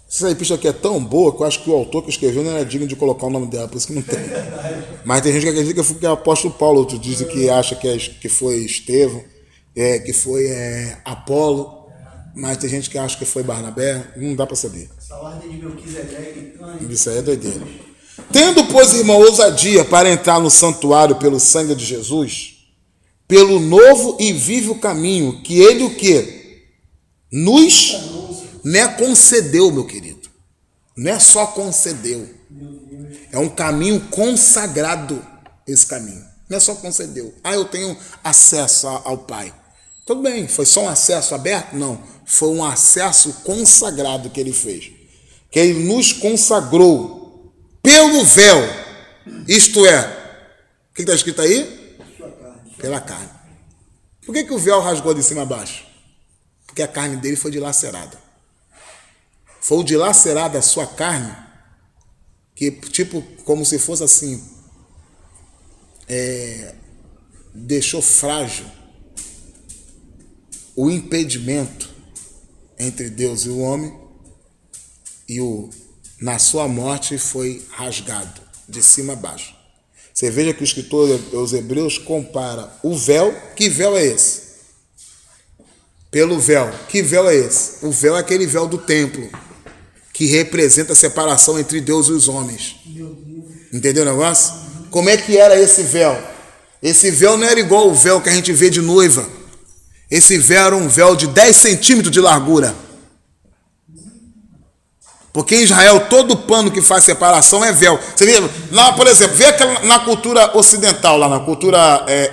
Essa epístola aqui é tão boa que eu acho que o autor que escreveu não era digno de colocar o nome dela, por isso que não tem. Mas tem gente que acredita que é o apóstolo Paulo, outros dizem que acha que foi Estevão, que foi Apolo. Mas tem gente que acha que foi Barnabé, não dá para saber. Essa ordem de Melquisedeque, então, isso aí é doideira. Tendo, pois, irmão, ousadia para entrar no santuário pelo sangue de Jesus, pelo novo e vivo caminho, que ele o quê? Nos concedeu, meu querido. Não é só concedeu. É um caminho consagrado, esse caminho. Não é só concedeu. Eu tenho acesso ao Pai. Tudo bem, foi só um acesso aberto? Não. Foi um acesso consagrado que ele fez. Que ele nos consagrou pelo véu. Isto é, o que está escrito aí? Pela carne. Por que o véu rasgou de cima a baixo? Porque a carne dele foi dilacerada. Foi dilacerada a sua carne, que tipo, como se fosse assim, deixou frágil o impedimento entre Deus e o homem, e na sua morte foi rasgado de cima a baixo. Você veja que o escritor dos Hebreus compara o véu. Que véu é esse? Pelo véu. Que véu é esse? O véu é aquele véu do templo, que representa a separação entre Deus e os homens. Entendeu o negócio? Como é que era esse véu? Esse véu não era igual o véu que a gente vê de noiva. Esse véu era um véu de 10 centímetros de largura. Porque em Israel todo pano que faz separação é véu. Você vê, lá, por exemplo, vê na cultura ocidental,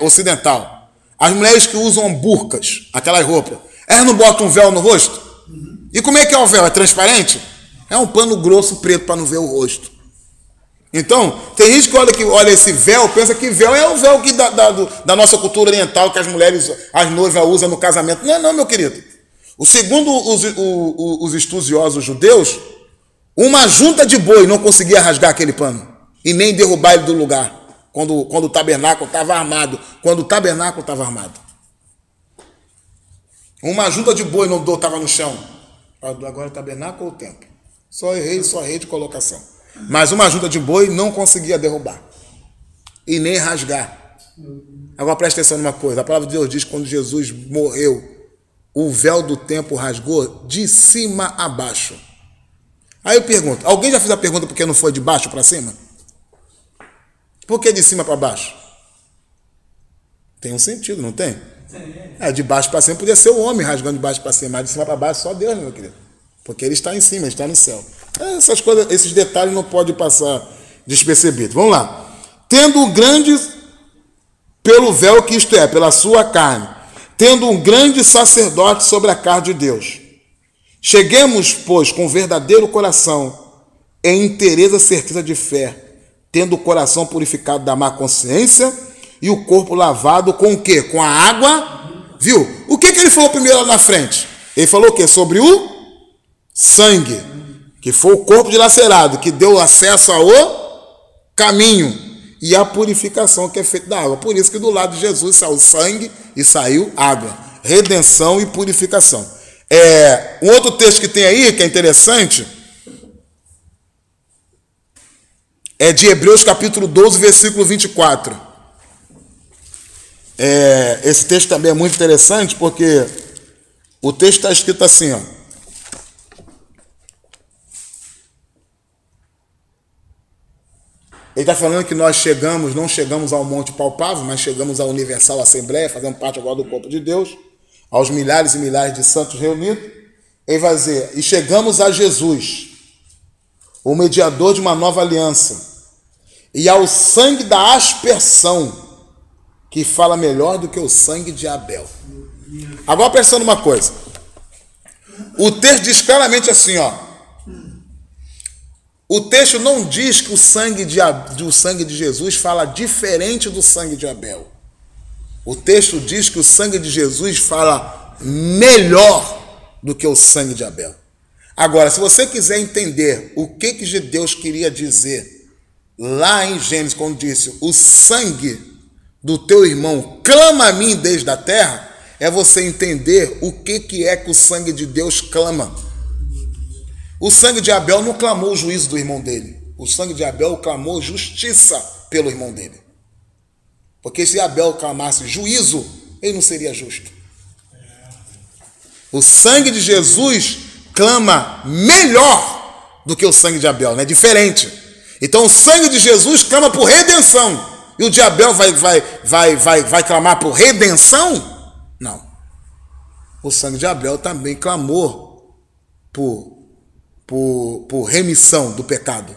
ocidental, as mulheres que usam burcas, aquelas roupas, elas não botam um véu no rosto? E como é que é o véu? É transparente? É um pano grosso preto para não ver o rosto. Então, tem gente que olha esse véu, pensa que véu é o véu que da nossa cultura oriental, que as mulheres, as noivas usam no casamento. Não é não, meu querido. Segundo os estudiosos judeus, uma junta de boi não conseguia rasgar aquele pano e nem derrubar ele do lugar quando o tabernáculo estava armado. Uma junta de boi não estava no chão. Agora o tabernáculo ou o templo? Só errei de colocação. Mas uma junta de boi não conseguia derrubar e nem rasgar. Agora presta atenção numa coisa. A palavra de Deus diz que quando Jesus morreu, o véu do templo rasgou de cima a baixo. Aí eu pergunto, alguém já fez a pergunta por que não foi de baixo para cima? Por que de cima para baixo? Tem um sentido, não tem? De baixo para cima podia ser o homem rasgando de baixo para cima, mas de cima para baixo só Deus, meu querido. Porque ele está em cima, ele está no céu. Essas coisas, esses detalhes não podem passar despercebidos. Vamos lá. Tendo um grande, pelo véu que isto é, pela sua carne, tendo um grande sacerdote sobre a casa de Deus. Cheguemos, pois, com verdadeiro coração, em inteireza certeza de fé, tendo o coração purificado da má consciência e o corpo lavado com o quê? Com a água. Viu? O que ele falou primeiro lá na frente? Ele falou o quê? Sobre o sangue, que foi o corpo dilacerado, que deu acesso ao caminho, e a purificação que é feita da água. Por isso que do lado de Jesus saiu sangue e saiu água. Redenção e purificação. Um outro texto que tem aí, que é interessante, é de Hebreus capítulo 12, versículo 24. Esse texto também é muito interessante, porque o texto está escrito assim, ó. Ele está falando que nós não chegamos ao monte palpável, mas chegamos à universal assembleia, fazendo parte agora do corpo de Deus, aos milhares e milhares de santos reunidos. Ele vai dizer, e chegamos a Jesus, o mediador de uma nova aliança, e ao sangue da aspersão, que fala melhor do que o sangue de Abel. Agora pensando uma coisa, o texto diz claramente assim, ó. O texto não diz que o sangue de Jesus fala diferente do sangue de Abel. O texto diz que o sangue de Jesus fala melhor do que o sangue de Abel. Agora, se você quiser entender o que Deus queria dizer lá em Gênesis, quando disse, o sangue do teu irmão clama a mim desde a terra, é você entender o que é que o sangue de Deus clama. O sangue de Abel não clamou o juízo do irmão dele. O sangue de Abel clamou justiça pelo irmão dele. Porque se Abel clamasse juízo, ele não seria justo. O sangue de Jesus clama melhor do que o sangue de Abel, né? Diferente. Então o sangue de Jesus clama por redenção. E o diabo vai clamar por redenção? Não. O sangue de Abel também clamou por remissão do pecado.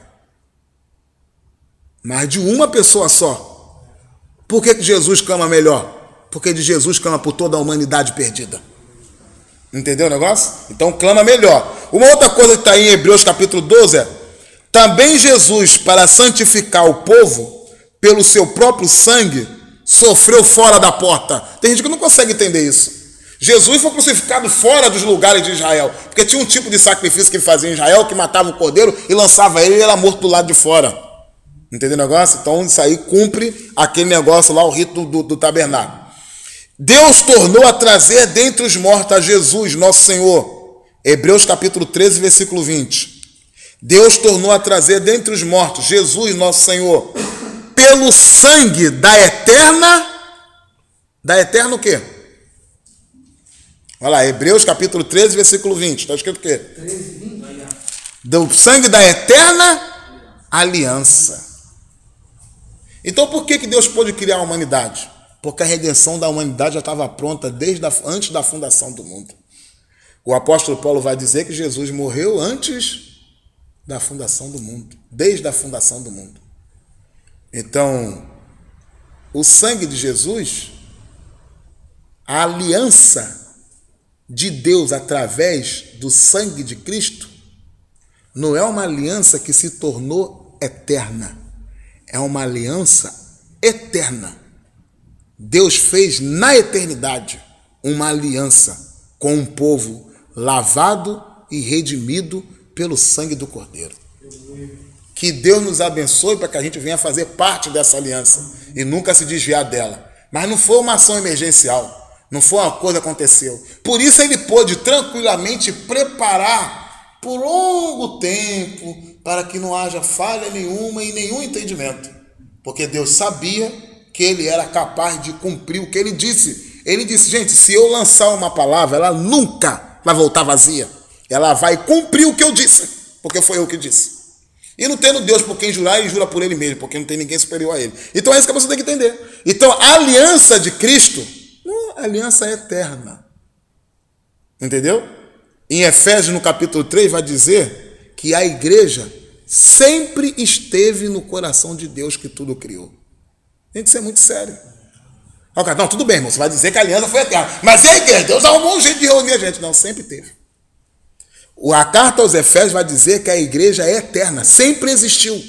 Mas de uma pessoa só. Por que Jesus clama melhor? Porque de Jesus clama por toda a humanidade perdida. Entendeu o negócio? Então clama melhor. Uma outra coisa que está aí em Hebreus capítulo 12 é: também Jesus, para santificar o povo, pelo seu próprio sangue, sofreu fora da porta. Tem gente que não consegue entender isso. Jesus foi crucificado fora dos lugares de Israel, porque tinha um tipo de sacrifício que ele fazia em Israel, que matava o cordeiro e lançava ele e ele era morto do lado de fora. Entendeu o negócio? Então isso aí cumpre aquele negócio lá, o rito do tabernáculo. Deus tornou a trazer dentre os mortos a Jesus, nosso Senhor. Hebreus capítulo 13, versículo 20. Deus tornou a trazer dentre os mortos Jesus, nosso Senhor, pelo sangue da eterna o quê? Olha lá, Hebreus capítulo 13, versículo 20. Está escrito o quê? 13, 20. Do sangue da eterna aliança. Então por que Deus pôde criar a humanidade? Porque a redenção da humanidade já estava pronta antes da fundação do mundo. O apóstolo Paulo vai dizer que Jesus morreu antes da fundação do mundo, desde a fundação do mundo. Então, o sangue de Jesus, a aliança de Deus através do sangue de Cristo, não é uma aliança que se tornou eterna, é uma aliança eterna. Deus fez na eternidade uma aliança com um povo lavado e redimido pelo sangue do Cordeiro. Que Deus nos abençoe para que a gente venha fazer parte dessa aliança e nunca se desviar dela. Mas não foi uma ação emergencial, não foi uma coisa que aconteceu. Por isso ele pôde tranquilamente preparar por longo tempo para que não haja falha nenhuma e nenhum entendimento. Porque Deus sabia que ele era capaz de cumprir o que ele disse. Ele disse, gente, se eu lançar uma palavra, ela nunca vai voltar vazia. Ela vai cumprir o que eu disse, porque foi eu que disse. E não tendo Deus por quem jurar, ele jura por ele mesmo, porque não tem ninguém superior a ele. Então é isso que você tem que entender. Então a aliança de Cristo, a aliança é eterna. Entendeu? Em Efésios, no capítulo 3, vai dizer que a igreja sempre esteve no coração de Deus que tudo criou. Tem que ser muito sério. Não, tudo bem, irmão, você vai dizer que a aliança foi eterna. Mas e a igreja? Deus arrumou um jeito de reunir a gente. Não, sempre teve. A carta aos Efésios vai dizer que a igreja é eterna, sempre existiu.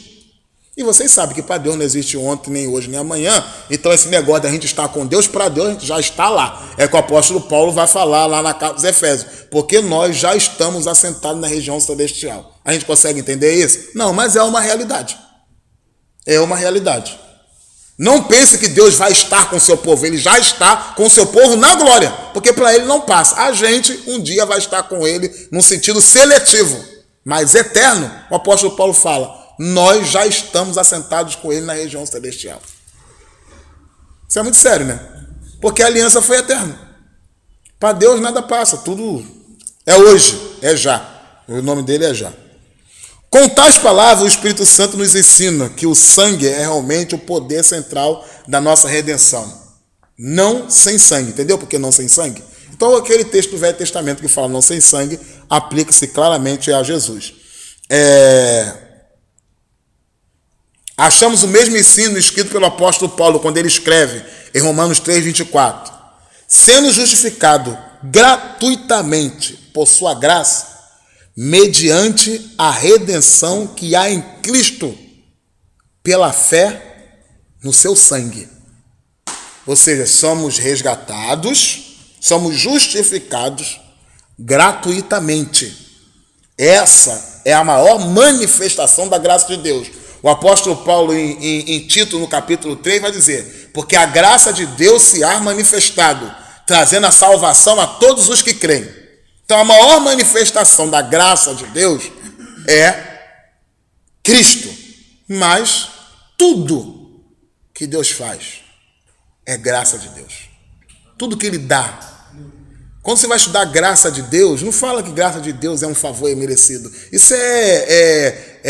E vocês sabem que para Deus não existe ontem, nem hoje, nem amanhã. Então esse negócio da gente estar com Deus, para Deus a gente já está lá. É que o apóstolo Paulo vai falar lá na carta aos Efésios. Porque nós já estamos assentados na região celestial. A gente consegue entender isso? Não, mas é uma realidade. É uma realidade. Não pense que Deus vai estar com o seu povo. Ele já está com o seu povo na glória. Porque para ele não passa. A gente um dia vai estar com ele num sentido seletivo. Mas eterno, o apóstolo Paulo fala, nós já estamos assentados com ele na região celestial. Isso é muito sério, né? Porque a aliança foi eterna. Para Deus nada passa. Tudo é hoje, é já. O nome dele é já. Com tais palavras, o Espírito Santo nos ensina que o sangue é realmente o poder central da nossa redenção. Não sem sangue. Entendeu por que não sem sangue? Então, aquele texto do Velho Testamento que fala não sem sangue, aplica-se claramente a Jesus. Achamos o mesmo ensino escrito pelo apóstolo Paulo, quando ele escreve em Romanos 3:24. Sendo justificado gratuitamente por sua graça, mediante a redenção que há em Cristo, pela fé no seu sangue. Ou seja, somos resgatados, somos justificados gratuitamente. Essa é a maior manifestação da graça de Deus. O apóstolo Paulo, em Tito, no capítulo 3, vai dizer, porque a graça de Deus se há manifestado, trazendo a salvação a todos os que creem. Então, a maior manifestação da graça de Deus é Cristo. Mas tudo que Deus faz é graça de Deus. Tudo que Ele dá. Quando você vai estudar a graça de Deus, não fala que graça de Deus é um favor imerecido. Isso é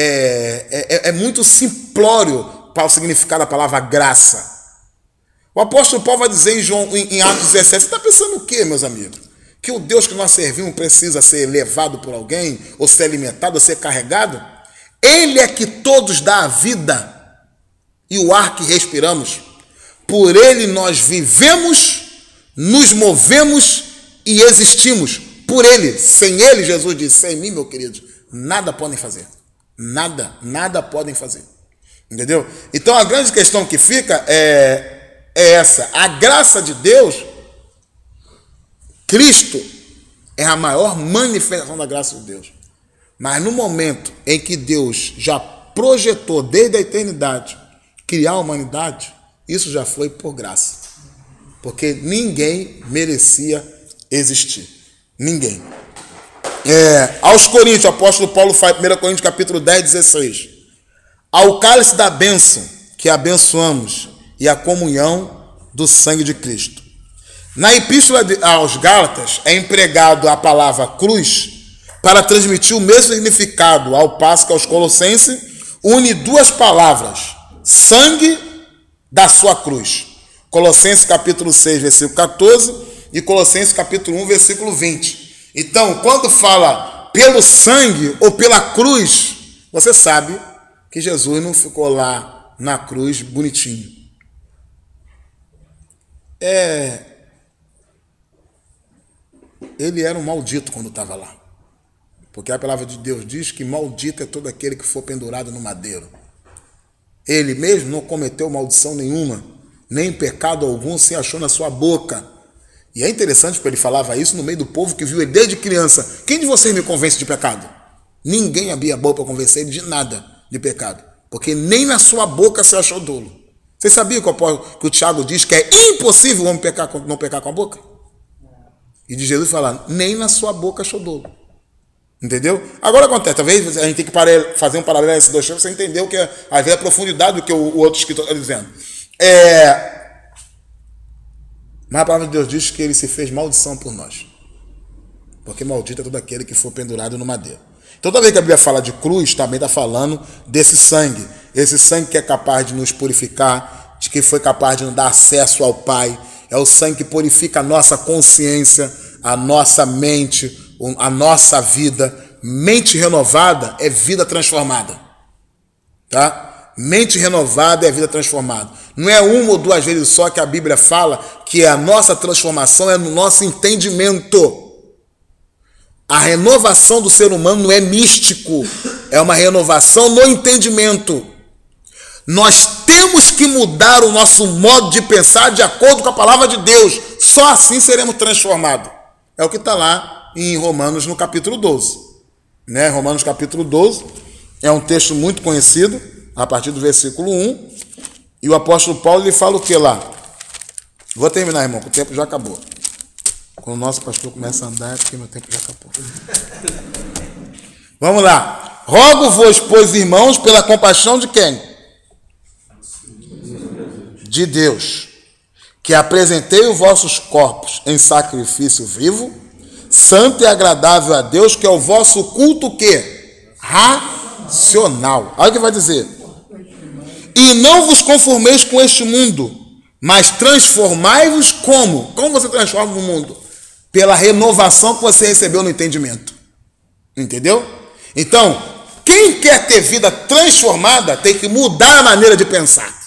muito simplório para o significado da palavra graça. O apóstolo Paulo vai dizer em Atos 17, você está pensando o quê, meus amigos? Que o Deus que nós servimos precisa ser levado por alguém, ou ser alimentado, ou ser carregado? Ele é que todos dá a vida e o ar que respiramos. Por ele nós vivemos, nos movemos e existimos. Por ele, sem ele, Jesus disse, sem mim, meu querido, nada podem fazer. Nada podem fazer. Entendeu? Então a grande questão que fica é essa. A graça de Deus, Cristo, é a maior manifestação da graça de Deus. Mas no momento em que Deus já projetou desde a eternidade criar a humanidade, isso já foi por graça. Porque ninguém merecia existir. Ninguém. Aos Coríntios, o apóstolo Paulo fala, 1 Coríntios capítulo 10, 16. Ao cálice da bênção que abençoamos e a comunhão do sangue de Cristo. Na epístola aos Gálatas é empregado a palavra cruz para transmitir o mesmo significado, ao passo que aos Colossenses une duas palavras, sangue da sua cruz. Colossenses capítulo 6, versículo 14 e Colossenses capítulo 1, versículo 20. Então, quando fala pelo sangue ou pela cruz, você sabe que Jesus não ficou lá na cruz bonitinho. Ele era um maldito quando estava lá. Porque a palavra de Deus diz que maldito é todo aquele que for pendurado no madeiro. Ele mesmo não cometeu maldição nenhuma, nem pecado algum se achou na sua boca. E é interessante porque ele falava isso no meio do povo que viu ele desde criança. Quem de vocês me convence de pecado? Ninguém abria a boca para convencer ele de nada de pecado. Porque nem na sua boca se achou dolo. Vocês sabiam que o Tiago diz que é impossível o homem não pecar com a boca? E de Jesus falar, nem na sua boca achou dolo. Entendeu? Agora acontece, talvez a gente tem que fazer um paralelo a esses dois textos para você entender o que às vezes a profundidade do que o outro escritor está dizendo. Mas a palavra de Deus diz que ele se fez maldição por nós. Porque maldito é todo aquele que for pendurado no madeiro. Toda vez que a Bíblia fala de cruz, também está falando desse sangue. Esse sangue que é capaz de nos purificar, de que foi capaz de nos dar acesso ao Pai. É o sangue que purifica a nossa consciência, a nossa mente, a nossa vida. Mente renovada é vida transformada. Tá? Mente renovada é vida transformada. Não é uma ou duas vezes só que a Bíblia fala que a nossa transformação é no nosso entendimento. A renovação do ser humano não é místico, é uma renovação no entendimento. Nós temos que mudar o nosso modo de pensar de acordo com a palavra de Deus. Só assim seremos transformados. É o que está lá em Romanos no capítulo 12. Né? Romanos capítulo 12 é um texto muito conhecido, a partir do versículo 1. E o apóstolo Paulo ele fala o que lá? Vou terminar, irmão, porque o tempo já acabou. Quando o nosso pastor começa a andar, é porque meu tempo já acabou. Vamos lá. Rogo-vos, pois, irmãos, pela compaixão de quem? De Deus, que apresentei os vossos corpos em sacrifício vivo, santo e agradável a Deus, que é o vosso culto o quê? Racional. Olha o que vai dizer. E não vos conformeis com este mundo, mas transformai-vos como? Como você transforma o mundo? Pela renovação que você recebeu no entendimento. Entendeu? Então, quem quer ter vida transformada tem que mudar a maneira de pensar.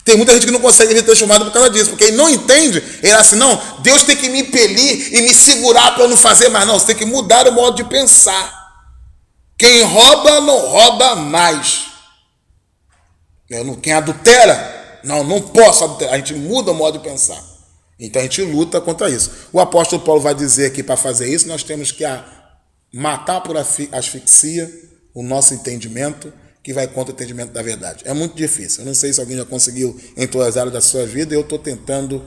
Tem muita gente que não consegue ser transformada por causa disso, porque ele não entende. Ele é assim, não, Deus tem que me impelir e me segurar para eu não fazer mais. Não, você tem que mudar o modo de pensar. Quem rouba, não rouba mais. Quem adultera, não posso adulterar. A gente muda o modo de pensar. Então a gente luta contra isso. O apóstolo Paulo vai dizer que para fazer isso nós temos que matar por asfixia o nosso entendimento, que vai contra o entendimento da verdade. É muito difícil. Eu não sei se alguém já conseguiu em todas as áreas da sua vida, eu estou tentando,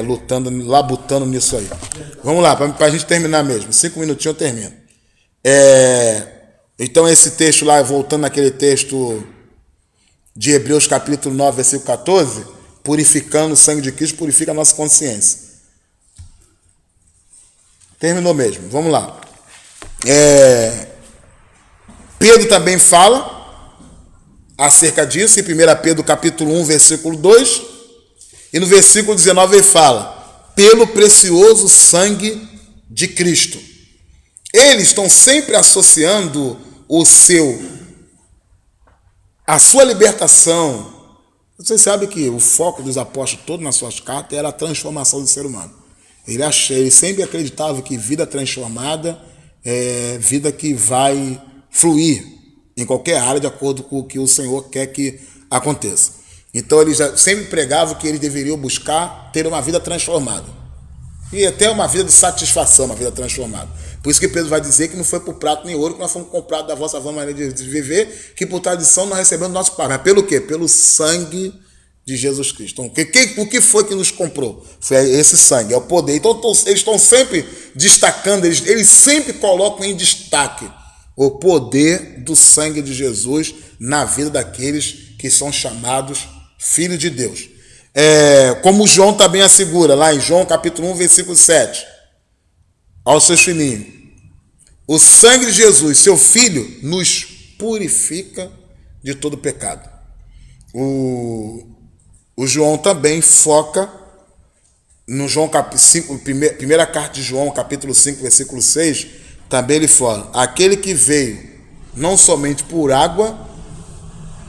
lutando, labutando nisso aí. Vamos lá, para a gente terminar mesmo. 5 minutinhos eu termino. Então esse texto lá, voltando naquele texto de Hebreus capítulo 9, versículo 14, purificando o sangue de Cristo, purifica a nossa consciência. Terminou mesmo, vamos lá. Pedro também fala acerca disso, em 1 Pedro capítulo 1, versículo 2, e no versículo 19 ele fala, pelo precioso sangue de Cristo. Eles estão sempre associando a sua libertação. Você sabe que o foco dos apóstolos, todo nas suas cartas, era a transformação do ser humano. Ele sempre acreditava que vida transformada é vida que vai fluir em qualquer área de acordo com o que o Senhor quer que aconteça. Então eles sempre pregavam que eles deveriam buscar ter uma vida transformada. E até uma vida de satisfação, uma vida transformada. Por isso que Pedro vai dizer que não foi por prato nem ouro que nós fomos comprados da vossa vã maneira de viver, que por tradição nós recebemos nosso pai. Mas pelo quê? Pelo sangue de Jesus Cristo. Então, o que foi que nos comprou? Foi esse sangue, é o poder. Então eles estão sempre destacando, eles sempre colocam em destaque o poder do sangue de Jesus na vida daqueles que são chamados filhos de Deus. Como João também assegura, lá em João capítulo 1, versículo 7, aos seus filhinhos, o sangue de Jesus, seu Filho, nos purifica de todo pecado. O João também foca no João primeira carta de João, capítulo 5, versículo 6, também ele fala, aquele que veio não somente por água,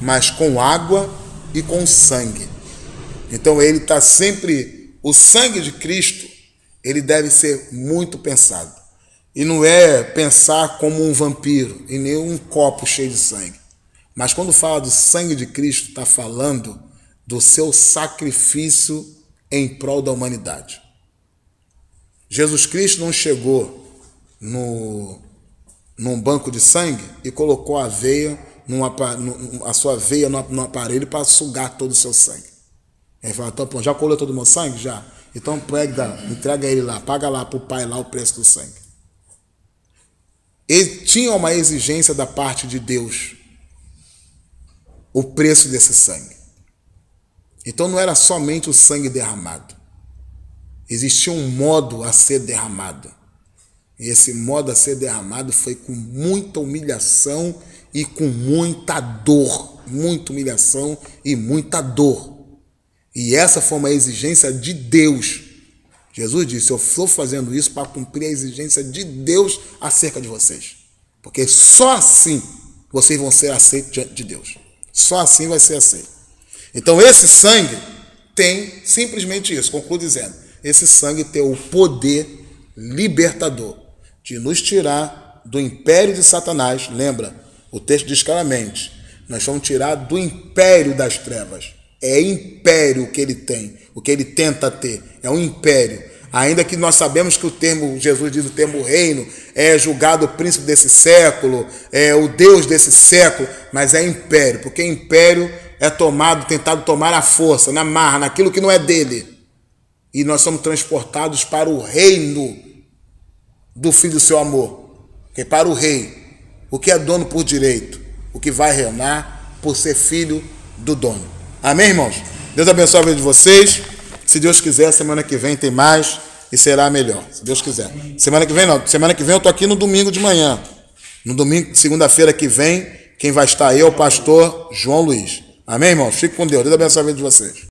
mas com água e com sangue. Então ele está sempre, o sangue de Cristo, ele deve ser muito pensado. E não é pensar como um vampiro, e nem um copo cheio de sangue. Mas quando fala do sangue de Cristo, está falando do seu sacrifício em prol da humanidade. Jesus Cristo não chegou num banco de sangue e colocou a sua veia no aparelho para sugar todo o seu sangue. Ele fala, então, pô, já colou todo o meu sangue? Já. Então entrega ele lá, paga lá para o pai lá o preço do sangue. Ele tinha uma exigência da parte de Deus, o preço desse sangue. Então não era somente o sangue derramado. Existia um modo a ser derramado. E esse modo a ser derramado foi com muita humilhação e com muita dor. Muita humilhação e muita dor. E essa foi uma exigência de Deus. Jesus disse, eu estou fazendo isso para cumprir a exigência de Deus acerca de vocês. Porque só assim vocês vão ser aceitos diante de Deus. Só assim vai ser aceito. Então esse sangue tem simplesmente isso, concluo dizendo, esse sangue tem o poder libertador de nos tirar do império de Satanás. Lembra, o texto diz claramente, nós vamos tirar do império das trevas. É império o que ele tem, o que ele tenta ter, é um império. Ainda que nós sabemos que o termo, Jesus diz o termo reino, é julgado o príncipe desse século, é o Deus desse século, mas é império, porque império é tentado tomar à força, na marra, naquilo que não é dele. E nós somos transportados para o reino do Filho do seu amor, que é para o rei, o que é dono por direito, o que vai reinar por ser filho do dono. Amém, irmãos? Deus abençoe a vida de vocês. Se Deus quiser, semana que vem tem mais e será melhor. Se Deus quiser. Semana que vem não. Semana que vem eu estou aqui no domingo de manhã. No domingo, segunda-feira que vem, quem vai estar aí é o pastor João Luiz. Amém, irmãos? Fique com Deus. Deus abençoe a vida de vocês.